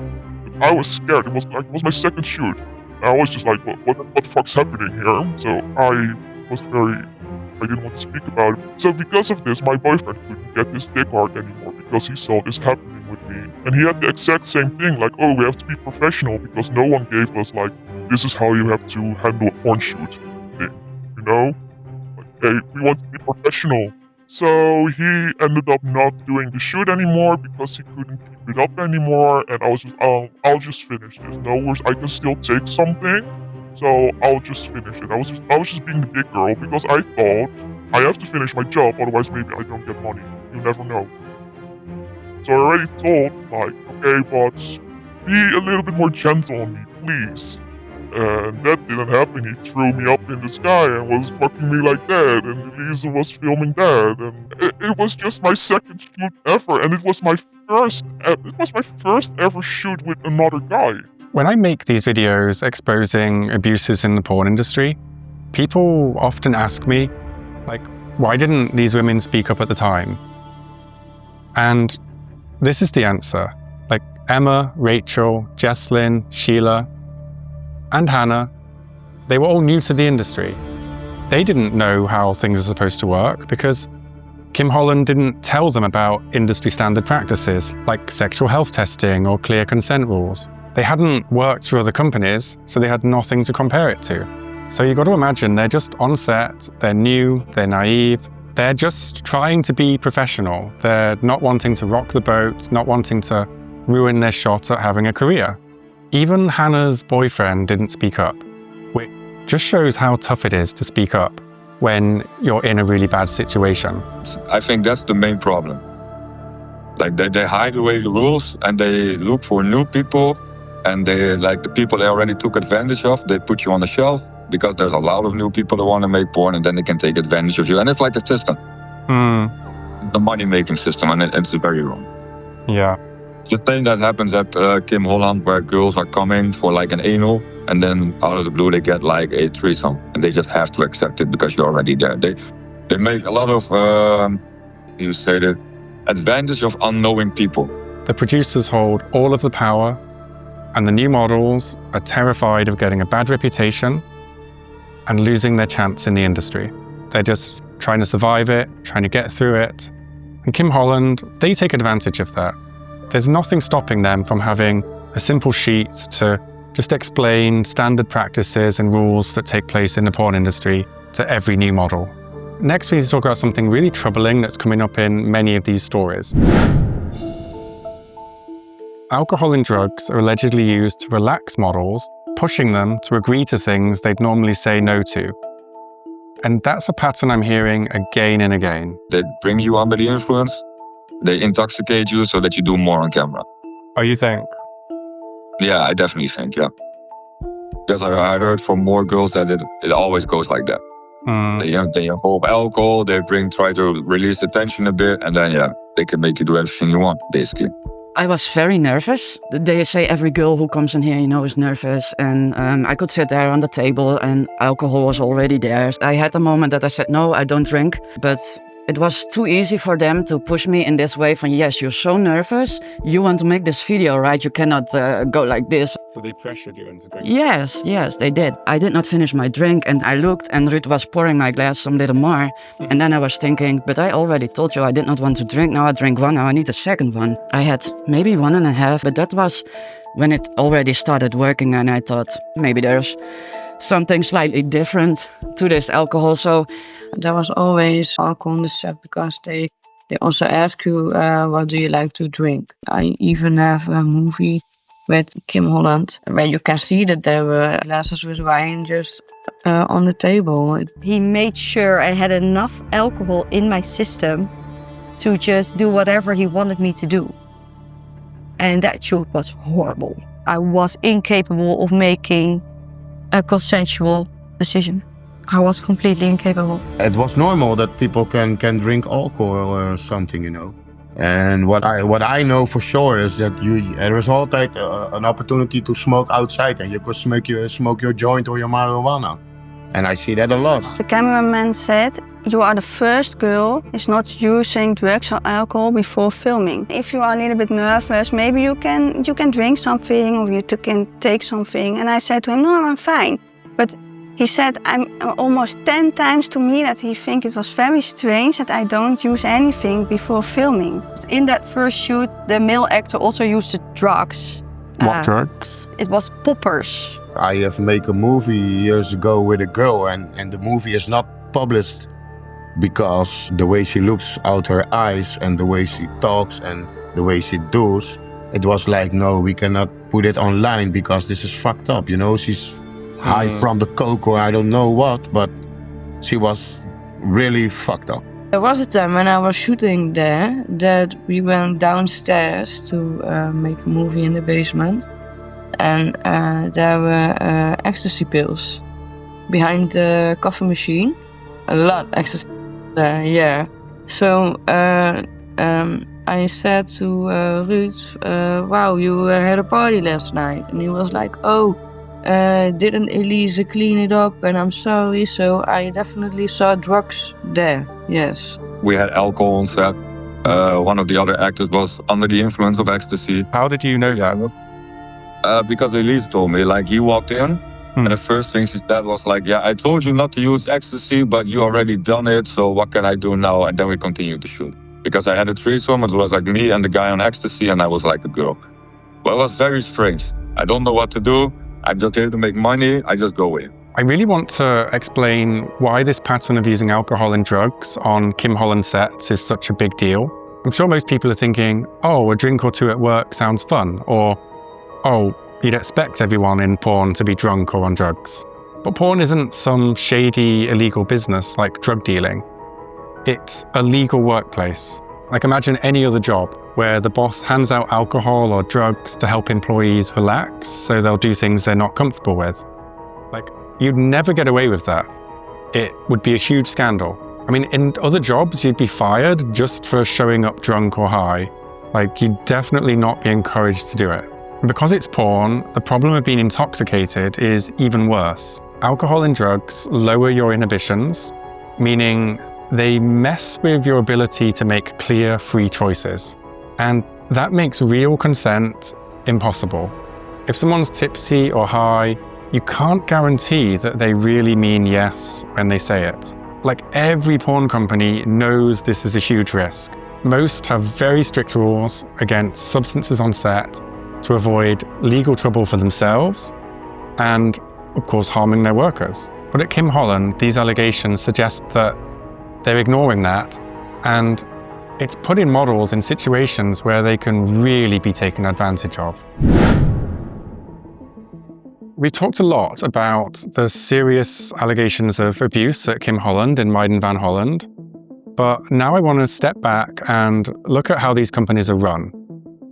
I was scared. It was my second shoot. I was just like, what the fuck's happening here? So I didn't want to speak about it. So because of this, my boyfriend couldn't get his dick hard anymore because he saw this happening with me. And he had the exact same thing, like, oh, we have to be professional because no one gave us, like, this is how you have to handle a porn shoot thing, Like, hey, we want to be professional. So he ended up not doing the shoot anymore because he couldn't keep it up anymore. And I was just, I'll just finish this. No worries, I can still take something. So I'll just finish it. I was just being the big girl because I thought I have to finish my job, otherwise maybe I don't get money. You never know. So I already told, like, okay, but be a little bit more gentle on me, please. And that didn't happen. He threw me up in the sky and was fucking me like that. And Elisa was filming that. And it was just my second shoot ever. And it was my first ever shoot with another guy.
When I make these videos exposing abuses in the porn industry, people often ask me, like, why didn't these women speak up at the time? And this is the answer. Like, Emma, Rachel, Jesslyn, Sheila, and Hannah, they were all new to the industry. They didn't know how things are supposed to work because Kim Holland didn't tell them about industry standard practices like sexual health testing or clear consent rules. They hadn't worked for other companies, so they had nothing to compare it to. So you got to imagine they're just on set, they're new, they're naive, they're just trying to be professional. They're not wanting to rock the boat, not wanting to ruin their shot at having a career. Even Hannah's boyfriend didn't speak up, which just shows how tough it is to speak up when you're in a really bad situation.
I think that's the main problem. Like they hide away the rules and they look for new people, and they like the people they already took advantage of, they put you on the shelf because there's a lot of new people that want to make porn, and then they can take advantage of you. And it's like a system. The money-making system, and it's very wrong.
Yeah.
It's the thing that happens at Kim Holland, where girls are coming for like an anal, and then out of the blue they get like a threesome, and they just have to accept it because you're already there. They make a lot of, you say that, advantage of unknowing people.
The producers hold all of the power, and the new models are terrified of getting a bad reputation and losing their chance in the industry. They're just trying to survive it, trying to get through it. And Kim Holland, they take advantage of that. There's nothing stopping them from having a simple sheet to just explain standard practices and rules that take place in the porn industry to every new model. Next, we need to talk about something really troubling that's coming up in many of these stories. Alcohol and drugs are allegedly used to relax models, pushing them to agree to things they'd normally say no to. And that's a pattern I'm hearing again and again.
They bring you under the influence, they intoxicate you so that you do more on camera.
Oh, you think?
Yeah, I definitely think, yeah. Because I heard from more girls that it always goes like that. They involve alcohol, they try to release the tension a bit, and then they can make you do everything you want, basically.
I was very nervous. They say every girl who comes in here, is nervous. And I could sit there on the table and alcohol was already there. I had a moment that I said, no, I don't drink. But it was too easy for them to push me in this way from, yes, you're so nervous. You want to make this video, right? You cannot go like this.
So they pressured you into drinking?
Yes, they did. I did not finish my drink and I looked and Ruud was pouring my glass some little more. And then I was thinking, but I already told you I did not want to drink. Now I drink one, now I need a second one. I had maybe 1.5, but that was when it already started working and I thought maybe there's something slightly different to this alcohol. So
there was always alcohol on the set because they also ask you, what do you like to drink? I even have a movie with Kim Holland where you can see that there were glasses with wine just on the table.
He made sure I had enough alcohol in my system to just do whatever he wanted me to do. And that shoot was horrible. I was incapable of making a consensual decision. I was completely incapable.
It was normal that people can drink alcohol or something, And what I know for sure is that there is always an opportunity to smoke outside, and you could smoke your joint or your marijuana. And I see that a lot.
The cameraman said, you are the first girl is not using drugs or alcohol before filming. If you are a little bit nervous, maybe you can drink something or you can take something. And I said to him, no, I'm fine. But he said almost 10 times to me that he think it was very strange that I don't use anything before filming.
In that first shoot, the male actor also used the drugs.
What drugs?
It was poppers.
I have made a movie years ago with a girl and the movie is not published because the way she looks out her eyes and the way she talks and the way she does, it was like, no, we cannot put it online because this is fucked up, She's high from the coke or I don't know what, but she was really fucked up.
There was a time when I was shooting there that we went downstairs to make a movie in the basement. And there were ecstasy pills behind the coffee machine. A lot of ecstasy there, yeah. So I said to Ruud, wow, you had a party last night. And he was like, oh, didn't Elise clean it up? And I'm sorry, so I definitely saw drugs there, yes.
We had alcohol on set. One of the other actors was under the influence of ecstasy.
How did you know that?
Because Elise told me, he walked in, and the first thing she said was yeah, I told you not to use ecstasy, but you already done it, so what can I do now? And then we continued to shoot. Because I had a threesome, it was me and the guy on ecstasy, and I was like a girl. Well, it was very strange. I don't know what to do. I'm just here to make money, I just go in.
I really want to explain why this pattern of using alcohol and drugs on Kim Holland sets is such a big deal. I'm sure most people are thinking, oh, a drink or two at work sounds fun, or oh, you'd expect everyone in porn to be drunk or on drugs. But porn isn't some shady, illegal business like drug dealing. It's a legal workplace. Imagine any other job. where the boss hands out alcohol or drugs to help employees relax so they'll do things they're not comfortable with. Like, you'd never get away with that. It would be a huge scandal. I mean, in other jobs, you'd be fired just for showing up drunk or high. Like, you'd definitely not be encouraged to do it. And because it's porn, the problem of being intoxicated is even worse. Alcohol and drugs lower your inhibitions, meaning they mess with your ability to make clear, free choices. And that makes real consent impossible. If someone's tipsy or high, you can't guarantee that they really mean yes when they say it. Like, every porn company knows this is a huge risk. Most have very strict rules against substances on set to avoid legal trouble for themselves and, of course, harming their workers. But at Kim Holland, these allegations suggest that they're ignoring that, and it's putting models in situations where they can really be taken advantage of. We've talked a lot about the serious allegations of abuse at Kim Holland in Meiden van Holland, but now I want to step back and look at how these companies are run.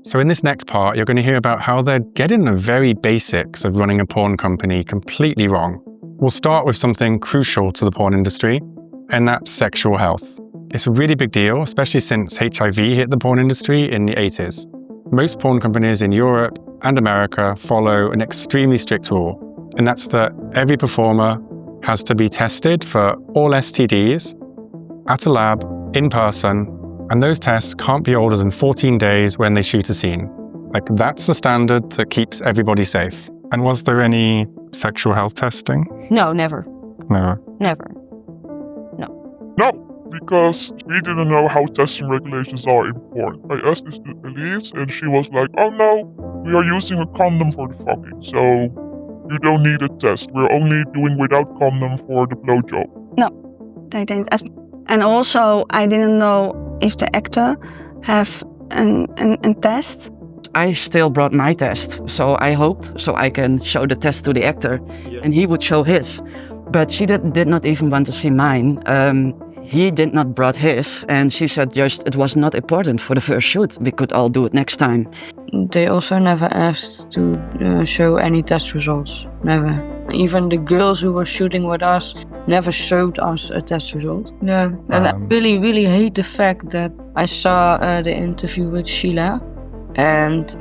So in this next part, you're going to hear about how they're getting the very basics of running a porn company completely wrong. We'll start with something crucial to the porn industry, and that's sexual health. It's a really big deal, especially since HIV hit the porn industry in the 80s. Most porn companies in Europe and America follow an extremely strict rule, and that's that every performer has to be tested for all STDs at a lab, in person, and those tests can't be older than 14 days when they shoot a scene. Like, that's the standard that keeps everybody safe. And was there any sexual health testing?
No, never.
Never.
Never.
No, because we didn't know how testing regulations are in porn. I asked this to Allege, and she was like, oh no, we are using a condom for the fucking, so you don't need a test. We're only doing without condom for the blowjob.
No, they didn't. And also, I didn't know if the actor have a test.
I still brought my test, so I hoped so I can show the test to the actor, and he would show his. But she did not even want to see mine. He did not brought his, and she said just it was not important for the first shoot. We could all do it next time.
They also never asked to show any test results. Never. Even the girls who were shooting with us never showed us a test result. Yeah, and I really, really hate the fact that I saw the interview with Sheila. And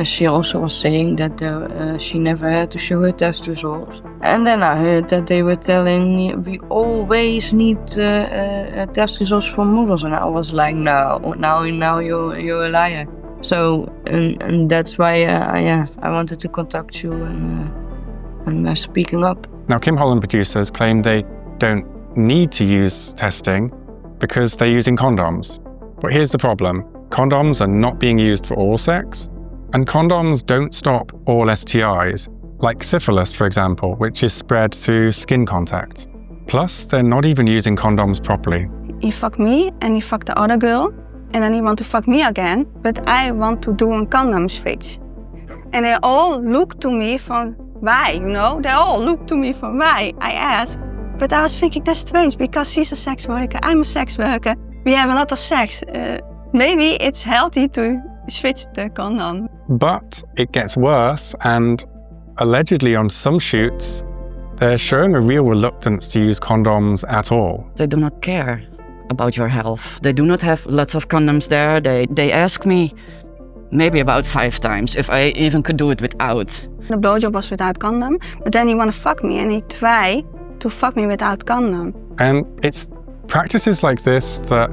she also was saying that she never had to show her test results. And then I heard that they were telling we always need test results for models, and I was like, no, now you're a liar. So and that's why I wanted to contact you and speaking up.
Now, Kim Holland producers claim they don't need to use testing because they're using condoms. But here's the problem. Condoms are not being used for all sex, and condoms don't stop all STIs, like syphilis, for example, which is spread through skin contact. Plus, they're not even using condoms properly.
He fucked me and he fucked the other girl, and then he want to fuck me again, but I want to do a condom switch. And they all look to me from why, you know? They all look to me from why. I asked, but I was thinking that's strange because she's a sex worker, I'm a sex worker, we have a lot of sex. Maybe it's healthy to switch the condom.
But it gets worse, and allegedly on some shoots, they're showing a real reluctance to use condoms at all.
They do not care about your health. They do not have lots of condoms there. They ask me maybe about 5 times if I even could do it without.
The blowjob was without condom, but then he want to fuck me and he tried to fuck me without condom.
And it's practices like this that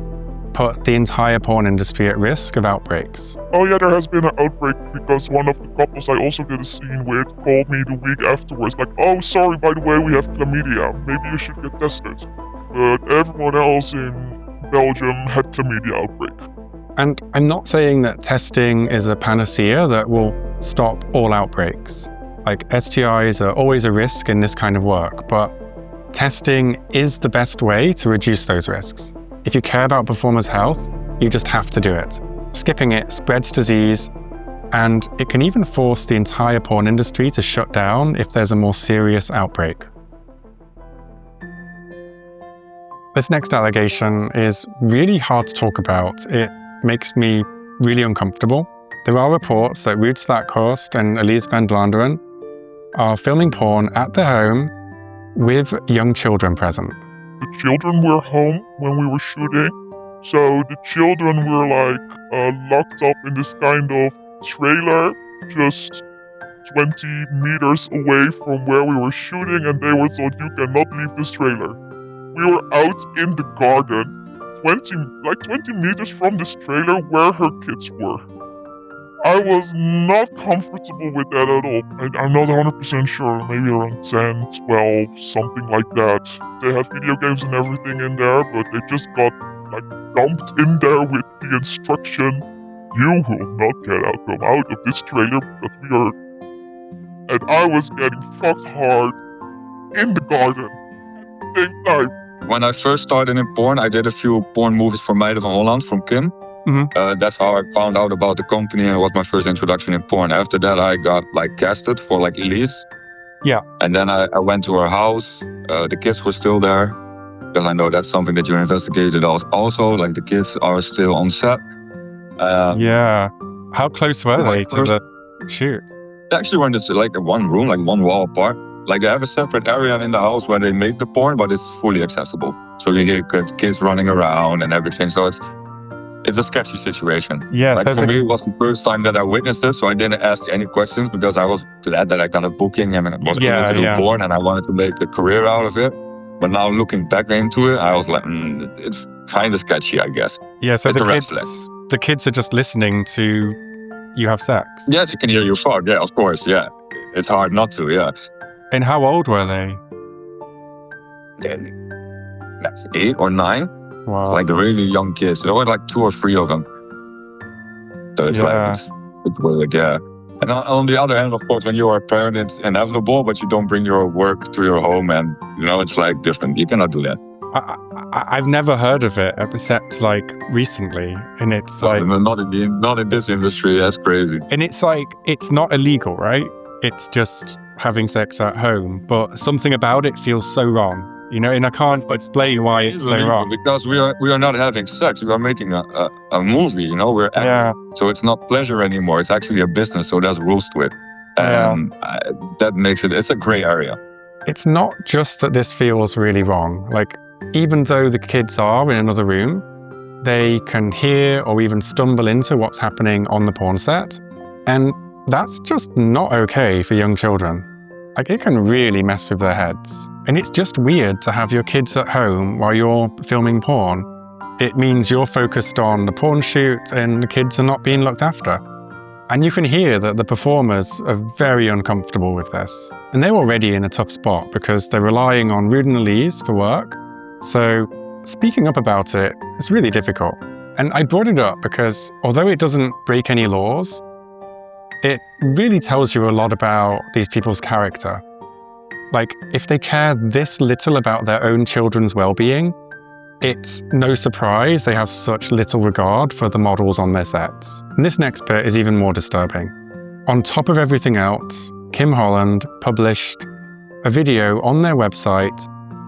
put the entire porn industry at risk of outbreaks.
Oh yeah, there has been an outbreak because one of the couples I also did a scene with called me the week afterwards like, oh sorry, by the way, we have chlamydia, maybe you should get tested. But everyone else in Belgium had chlamydia outbreak.
And I'm not saying that testing is a panacea that will stop all outbreaks. Like, STIs are always a risk in this kind of work, but testing is the best way to reduce those risks. If you care about performers' health, you just have to do it. Skipping it spreads disease, and it can even force the entire porn industry to shut down if there's a more serious outbreak. This next allegation is really hard to talk about. It makes me really uncomfortable. There are reports that Ruud Slakhorst and Allege van Vlaanderen are filming porn at their home with young children present.
The children were home when we were shooting, so the children were locked up in this kind of trailer, just 20 meters away from where we were shooting, and they were told, you cannot leave this trailer. We were out in the garden, 20 meters from this trailer where her kids were. I was not comfortable with that at all. I'm not 100% sure, maybe around 10, 12, something like that. They had video games and everything in there, but they just got dumped in there with the instruction, you will not come out of this trailer because we are... And I was getting fucked hard in the garden at the same time.
When I first started in porn, I did a few porn movies for Meiden van Holland from Kim.
Mm-hmm.
That's how I found out about the company, and it was my first introduction in porn. After that, I got casted for Allege.
Yeah.
And then I went to her house. The kids were still there, because I know that's something that you investigated also. The kids are still on set.
Yeah. How close were they to the shoot?
They actually were in this, one room, one wall apart. They have a separate area in the house where they make the porn, but it's fully accessible. So you hear kids running around and everything. So it's a sketchy situation.
Yeah.
For me, it was the first time that I witnessed it, so I didn't ask any questions because I was glad that I got a booking and I was able to do porn and I wanted to make a career out of it. But now looking back into it, I was like, it's kind of sketchy, I guess.
Yeah, so
it's
the kids are just listening to you have sex.
Yes, you can hear you fuck. Yeah, of course. Yeah, it's hard not to. Yeah.
And how old were they?
8 or 9.
Wow.
The really young kids. There were 2 or 3 of them. So it's it's weird, yeah. And on the other hand, of course, when you are a parent, it's inevitable, but you don't bring your work to your home, and it's different. You cannot do that.
I've never heard of it except recently, and it's
not in this industry. That's crazy.
And it's it's not illegal, right? It's just having sex at home, but something about it feels so wrong, and I can't explain why it's so wrong.
Because we are not having sex, we are making a movie, we're acting.
Yeah.
So it's not pleasure anymore, it's actually a business, so there's rules to it. And that makes it's a gray area.
It's not just that this feels really wrong. Even though the kids are in another room, they can hear or even stumble into what's happening on the porn set. And that's just not okay for young children. It can really mess with their heads. And it's just weird to have your kids at home while you're filming porn. It means you're focused on the porn shoot and the kids are not being looked after. And you can hear that the performers are very uncomfortable with this. And they're already in a tough spot because they're relying on Ruud and Allege for work. So speaking up about it is really difficult. And I brought it up because although it doesn't break any laws, it really tells you a lot about these people's character. If they care this little about their own children's well-being, it's no surprise they have such little regard for the models on their sets. And this next bit is even more disturbing. On top of everything else, Kim Holland published a video on their website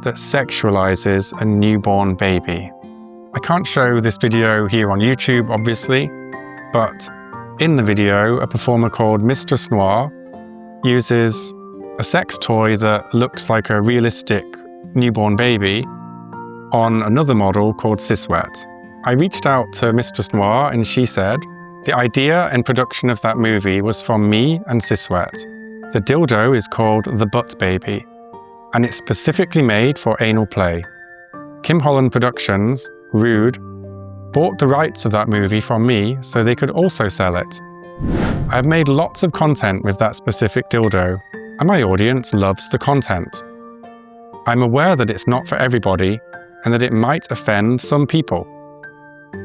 that sexualizes a newborn baby. I can't show this video here on YouTube, obviously, but in the video, a performer called Mistress Noir uses a sex toy that looks like a realistic newborn baby on another model called Siswet. I reached out to Mistress Noir and she said, the idea and production of that movie was from me and Siswet. The dildo is called the Butt Baby, and it's specifically made for anal play. Kim Holland Productions, Ruud, bought the rights of that movie from me so they could also sell it. I've made lots of content with that specific dildo, and my audience loves the content. I'm aware that it's not for everybody and that it might offend some people,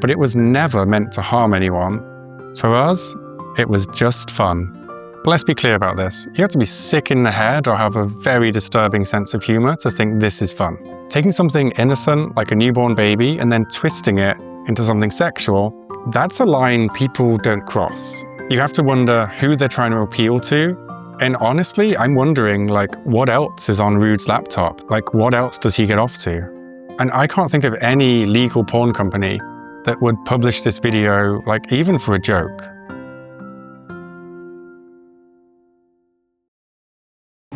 but it was never meant to harm anyone. For us, it was just fun. But let's be clear about this. You have to be sick in the head or have a very disturbing sense of humor to think this is fun. Taking something innocent like a newborn baby and then twisting it into something sexual, that's a line people don't cross. You have to wonder who they're trying to appeal to. And honestly, I'm wondering what else is on Ruud's laptop? What else does he get off to? And I can't think of any legal porn company that would publish this video, like even for a joke.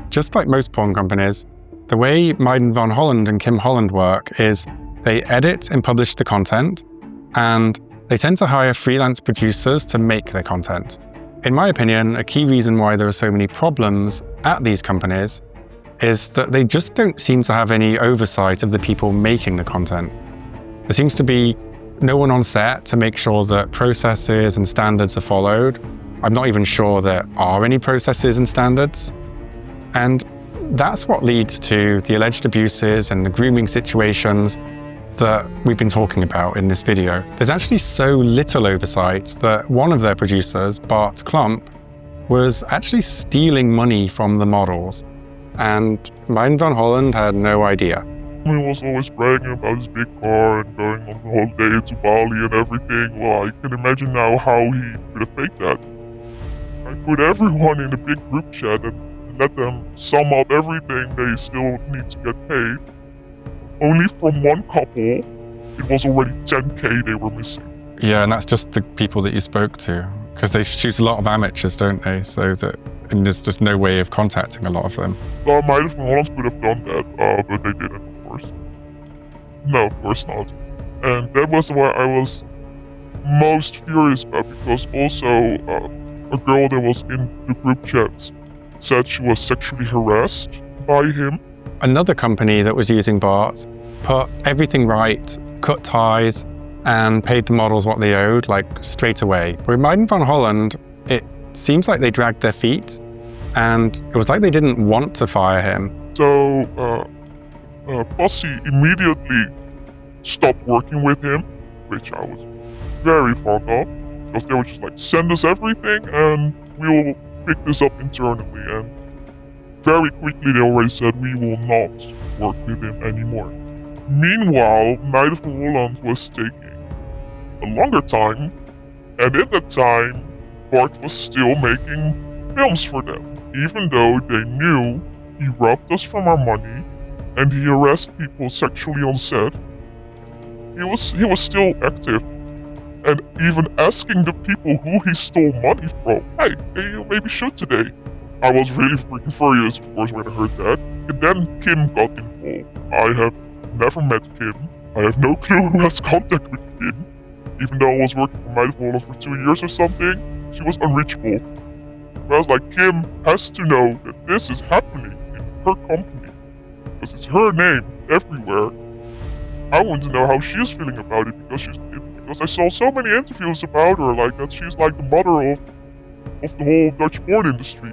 Just like most porn companies, the way Meiden van Holland and Kim Holland work is they edit and publish the content, and they tend to hire freelance producers to make their content. In my opinion, a key reason why there are so many problems at these companies is that they just don't seem to have any oversight of the people making the content. There seems to be no one on set to make sure that processes and standards are followed. I'm not even sure there are any processes and standards. And that's what leads to the alleged abuses and the grooming situations that we've been talking about in this video. There's actually so little oversight that one of their producers, Bart Klomp, was actually stealing money from the models. And Meiden van Holland had no idea.
He was always bragging about his big car and going on holiday to Bali and everything. Well, I can imagine now how he could have faked that. I put everyone in a big group chat and let them sum up everything they still need to get paid. Only from one couple, it was already 10K they were missing.
Yeah, and that's just the people that you spoke to, because they shoot a lot of amateurs, don't they? And there's just no way of contacting a lot of them.
Meiden van Holland could have done that, but they didn't, of course. No, of course not. And that was what I was most furious about, because also a girl that was in the group chat said she was sexually harassed by him.
Another company that was using Bart put everything right, cut ties, and paid the models what they owed, like straight away. With Meiden van Holland, it seems like they dragged their feet, and it was like they didn't want to fire him.
So, Posse immediately stopped working with him, which I was very fond of, because they were just like, send us everything and we will pick this up internally. And very quickly they already said, we will not work with him anymore. Meanwhile, Meiden van Holland was taking a longer time, and in that time, Bart was still making films for them, even though they knew he robbed us from our money and he harassed people sexually on set. He was still active and even asking the people who he stole money from, hey, can you maybe shoot today? I was really freaking furious, of course, when I heard that. And then Kim got involved. I have never met Kim. I have no clue who has contact with Kim. Even though I was working for Meiden van Holland for 2 years or something, she was unreachable. I was like, Kim has to know that this is happening in her company, because it's her name everywhere. I want to know how she is feeling about it, because I saw so many interviews about her, like that she's like the mother of the whole Dutch porn industry.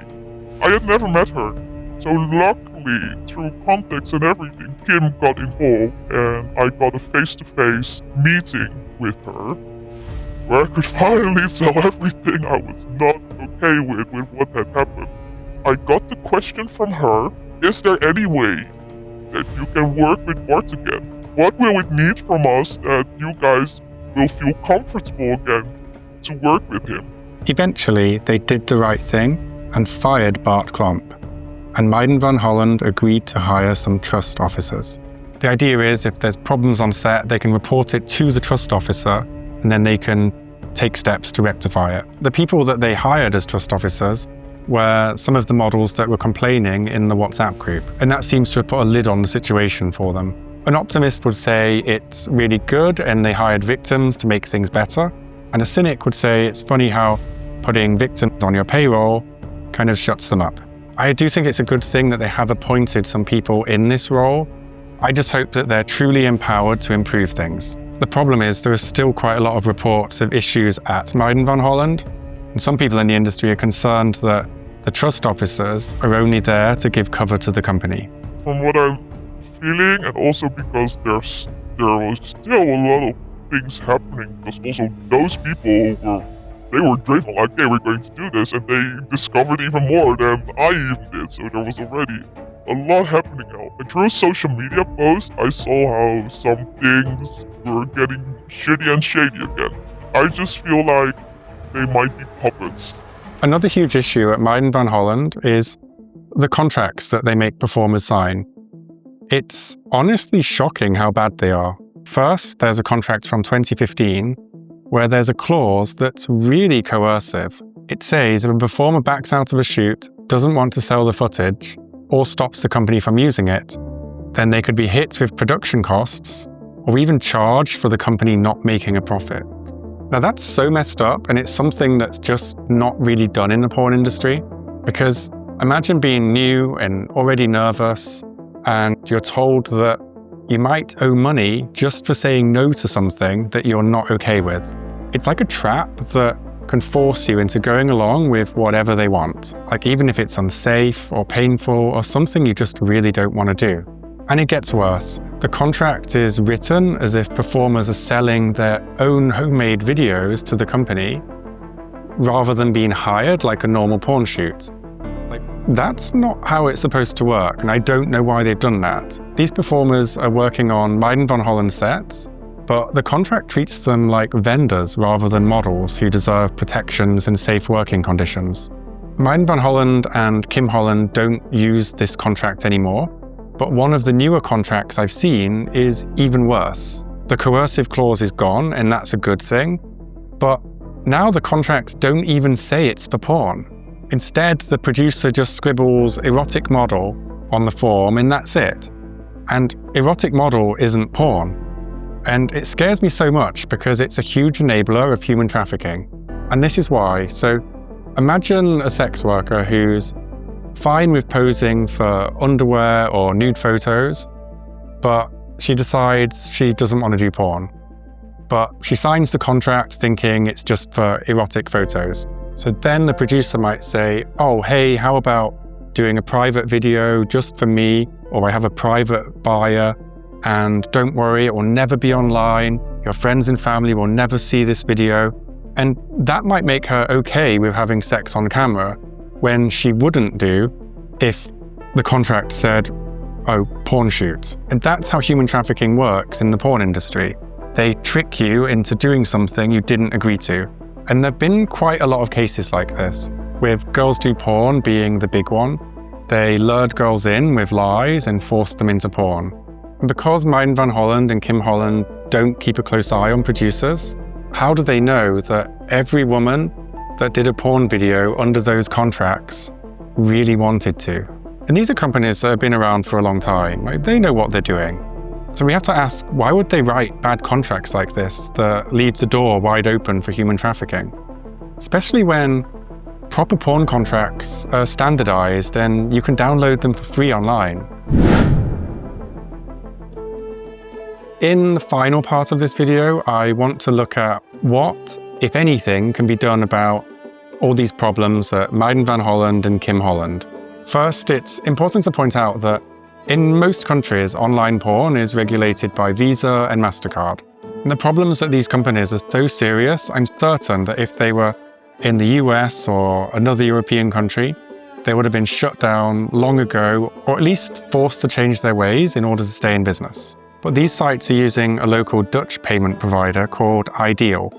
I had never met her, so luckily, through contacts and everything, Kim got involved, and I got a face-to-face meeting with her, where I could finally sell everything I was not okay with what had happened. I got the question from her, is there any way that you can work with Bart again? What will it need from us that you guys will feel comfortable again to work with him?
Eventually, they did the right thing and fired Bart Klomp, and Meiden van Holland agreed to hire some trust officers. The idea is if there's problems on set, they can report it to the trust officer, and then they can take steps to rectify it. The people that they hired as trust officers were some of the models that were complaining in the WhatsApp group, and that seems to have put a lid on the situation for them. An optimist would say it's really good and they hired victims to make things better, and a cynic would say it's funny how putting victims on your payroll kind of shuts them up. I do think it's a good thing that they have appointed some people in this role. I just hope that they're truly empowered to improve things. The problem is there is still quite a lot of reports of issues at Meiden van Holland, and some people in the industry are concerned that the trust officers are only there to give cover to the company.
From what I'm feeling, and also because there was still a lot of things happening, because also those people were driven like they were going to do this, and they discovered even more than I even did, so there was already a lot happening out. And through social media posts, I saw how some things were getting shitty and shady again. I just feel like they might be puppets.
Another huge issue at Meiden van Holland is the contracts that they make performers sign. It's honestly shocking how bad they are. First, there's a contract from 2015 where there's a clause that's really coercive. It says if a performer backs out of a shoot, doesn't want to sell the footage, or stops the company from using it, then they could be hit with production costs or even charged for the company not making a profit. Now that's so messed up, and it's something that's just not really done in the porn industry, because imagine being new and already nervous, and you're told that you might owe money just for saying no to something that you're not okay with. It's like a trap that can force you into going along with whatever they want, like even if it's unsafe or painful or something you just really don't want to do. And it gets worse. The contract is written as if performers are selling their own homemade videos to the company rather than being hired like a normal porn shoot. That's not how it's supposed to work, and I don't know why they've done that. These performers are working on Meiden van Holland sets, but the contract treats them like vendors rather than models who deserve protections and safe working conditions. Meiden van Holland and Kim Holland don't use this contract anymore, but one of the newer contracts I've seen is even worse. The coercive clause is gone, and that's a good thing, but now the contracts don't even say it's for porn. Instead, the producer just scribbles erotic model on the form, and that's it. And erotic model isn't porn. And it scares me so much because it's a huge enabler of human trafficking. And this is why. So imagine a sex worker who's fine with posing for underwear or nude photos, but she decides she doesn't want to do porn. But she signs the contract thinking it's just for erotic photos. So then the producer might say, oh, hey, how about doing a private video just for me, or I have a private buyer, and don't worry, it will never be online. Your friends and family will never see this video. And that might make her okay with having sex on camera when she wouldn't do if the contract said, oh, porn shoot. And that's how human trafficking works in the porn industry. They trick you into doing something you didn't agree to. And there have been quite a lot of cases like this, with Girls Do Porn being the big one. They lured girls in with lies and forced them into porn. And because Meiden van Holland and Kim Holland don't keep a close eye on producers, how do they know that every woman that did a porn video under those contracts really wanted to? And these are companies that have been around for a long time. Like, they know what they're doing. So we have to ask, why would they write bad contracts like this that leave the door wide open for human trafficking? Especially when proper porn contracts are standardized and you can download them for free online. In the final part of this video, I want to look at what, if anything, can be done about all these problems at Meiden van Holland and Kim Holland. First, it's important to point out that in most countries, online porn is regulated by Visa and MasterCard. And the problems at these companies are so serious, I'm certain that if they were in the US or another European country, they would have been shut down long ago, or at least forced to change their ways in order to stay in business. But these sites are using a local Dutch payment provider called Ideal,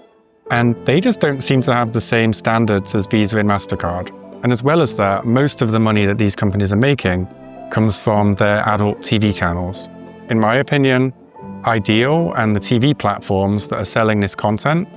and they just don't seem to have the same standards as Visa and MasterCard. And as well as that, most of the money that these companies are making comes from their adult TV channels. In my opinion, Ideal and the TV platforms that are selling this content,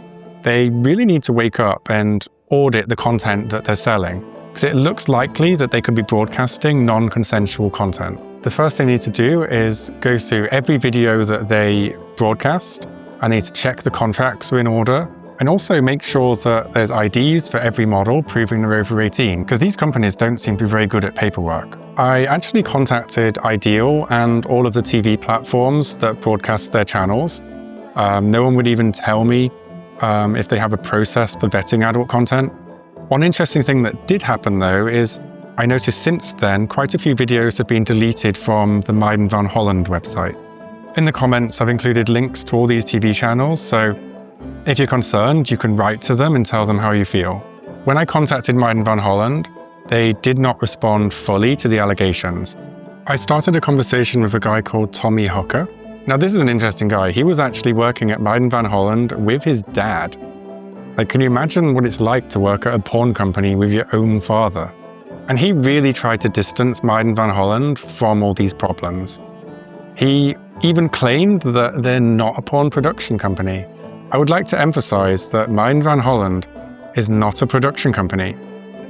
they really need to wake up and audit the content that they're selling, because it looks likely that they could be broadcasting non-consensual content. The first thing they need to do is go through every video that they broadcast. I need to check the contracts are in order, and also make sure that there's IDs for every model proving they're over 18, because these companies don't seem to be very good at paperwork. I actually contacted Ideal and all of the TV platforms that broadcast their channels. No one would even tell me if they have a process for vetting adult content. One interesting thing that did happen though is I noticed since then quite a few videos have been deleted from the Meiden van Holland website. In the comments, I've included links to all these TV channels, so if you're concerned, you can write to them and tell them how you feel. When I contacted Meiden van Holland, they did not respond fully to the allegations. I started a conversation with a guy called Tommy Hocker. Now, this is an interesting guy. He was actually working at Meiden van Holland with his dad. Like, can you imagine what it's like to work at a porn company with your own father? And he really tried to distance Meiden van Holland from all these problems. He even claimed that they're not a porn production company. I would like to emphasize that Meiden van Holland is not a production company.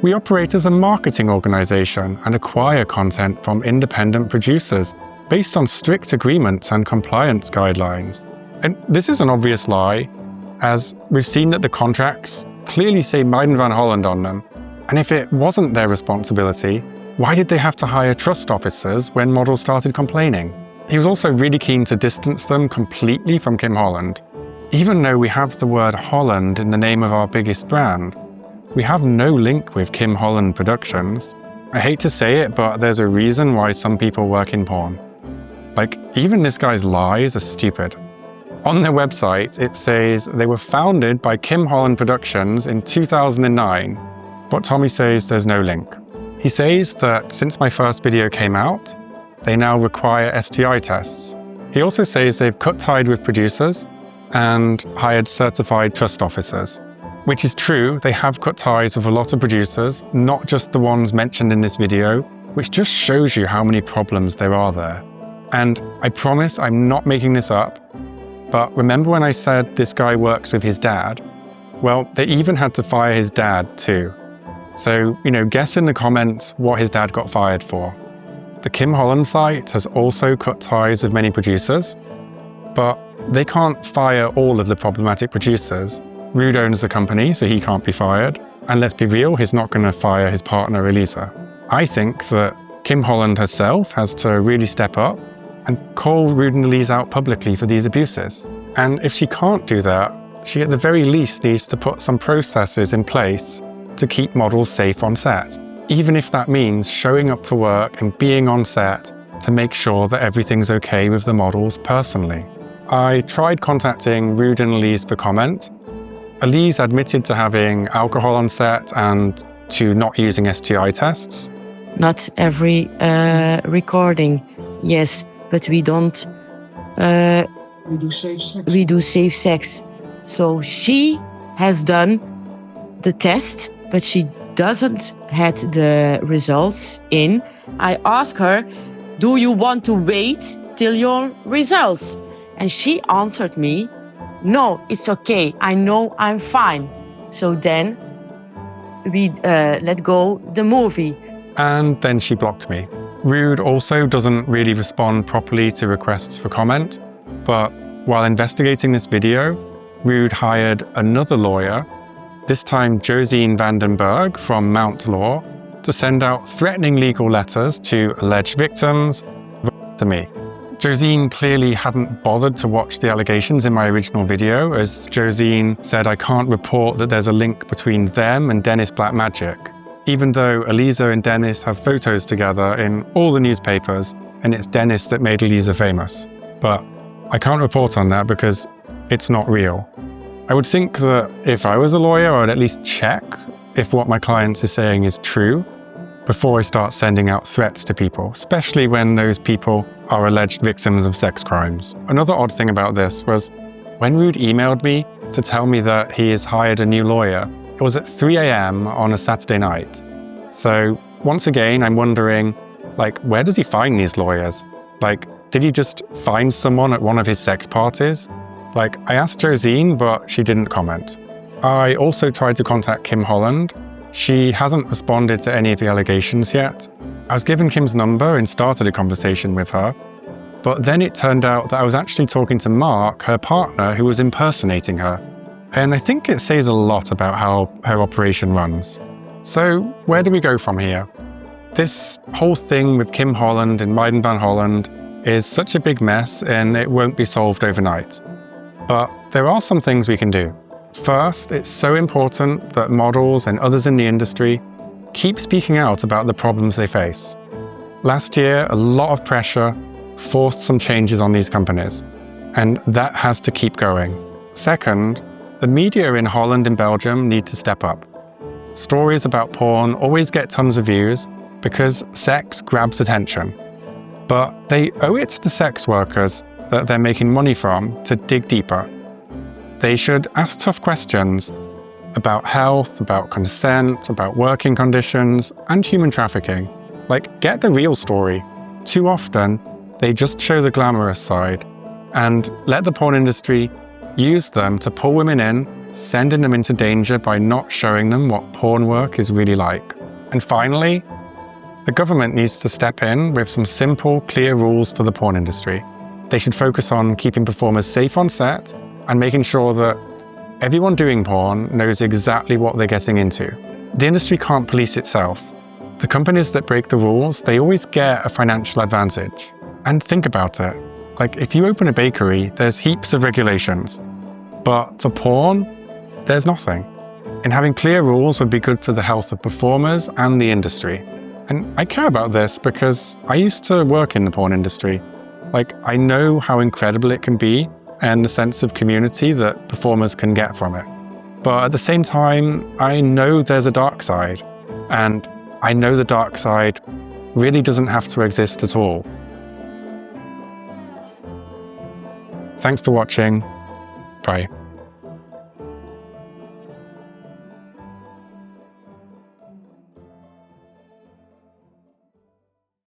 We operate as a marketing organization and acquire content from independent producers based on strict agreements and compliance guidelines. And this is an obvious lie, as we've seen that the contracts clearly say Meiden van Holland on them. And if it wasn't their responsibility, why did they have to hire trust officers when models started complaining? He was also really keen to distance them completely from Kim Holland. Even though we have the word Holland in the name of our biggest brand, we have no link with Kim Holland Productions. I hate to say it, but there's a reason why some people work in porn. Like, even this guy's lies are stupid. On their website, it says they were founded by Kim Holland Productions in 2009, but Tommy says there's no link. He says that since my first video came out, they now require STI tests. He also says they've cut ties with producers and hired certified trust officers. Which is true, they have cut ties with a lot of producers, not just the ones mentioned in this video, which just shows you how many problems there are there. And I promise I'm not making this up, but remember when I said this guy works with his dad? Well, they even had to fire his dad too. So, guess in the comments what his dad got fired for. The Kim Holland site has also cut ties with many producers, but they can't fire all of the problematic producers. Ruud owns the company, so he can't be fired. And let's be real, he's not going to fire his partner, Allege. I think that Kim Holland herself has to really step up and call Ruud and Allege out publicly for these abuses. And if she can't do that, she at the very least needs to put some processes in place to keep models safe on set, even if that means showing up for work and being on set to make sure that everything's okay with the models personally. I tried contacting Ruud and Allege for comment. Allege admitted to having alcohol on set and to not using STI tests.
Not every recording, yes, but we don't. We do safe sex. So she has done the test, but she doesn't had the results in. I asked her, do you want to wait till your results? And she answered me, no, it's okay. I know I'm fine. So then we let go the movie.
And then she blocked me. Ruud also doesn't really respond properly to requests for comment, but while investigating this video, Ruud hired another lawyer, this time Josine van den Berg from Mount Law, to send out threatening legal letters to alleged victims to me. Josine clearly hadn't bothered to watch the allegations in my original video, as Josine said I can't report that there's a link between them and Dennis Blackmagic, even though Allege and Dennis have photos together in all the newspapers, and it's Dennis that made Allege famous. But I can't report on that because it's not real. I would think that if I was a lawyer, I would at least check if what my client is saying is true before I start sending out threats to people, especially when those people are alleged victims of sex crimes. Another odd thing about this was when Ruud emailed me to tell me that he has hired a new lawyer, it was at 3 a.m. on a Saturday night. So once again, I'm wondering, where does he find these lawyers? Did he just find someone at one of his sex parties? I asked Josine, but she didn't comment. I also tried to contact Kim Holland. She hasn't responded to any of the allegations yet. I was given Kim's number and started a conversation with her, but then it turned out that I was actually talking to Mark, her partner, who was impersonating her. And I think it says a lot about how her operation runs. So where do we go from here? This whole thing with Kim Holland and Meiden van Holland is such a big mess and it won't be solved overnight. But there are some things we can do. First, it's so important that models and others in the industry keep speaking out about the problems they face. Last year, a lot of pressure forced some changes on these companies, and that has to keep going. Second, the media in Holland and Belgium need to step up. Stories about porn always get tons of views because sex grabs attention. But they owe it to the sex workers that they're making money from to dig deeper. They should ask tough questions about health, about consent, about working conditions, and human trafficking. Get the real story. Too often, They just show the glamorous side and let the porn industry use them to pull women in, sending them into danger by not showing them what porn work is really like. And finally, the government needs to step in with some simple, clear rules for the porn industry. They should focus on keeping performers safe on set and making sure that everyone doing porn knows exactly what they're getting into. The industry can't police itself. The companies that break the rules, they always get a financial advantage. And think about it. Like, if you open a bakery, there's heaps of regulations. But for porn, there's nothing. And having clear rules would be good for the health of performers and the industry. And I care about this because I used to work in the porn industry. Like, I know how incredible it can be and the sense of community that performers can get from it. But at the same time, I know there's a dark side. And I know the dark side really doesn't have to exist at all. Thanks for watching. Bye.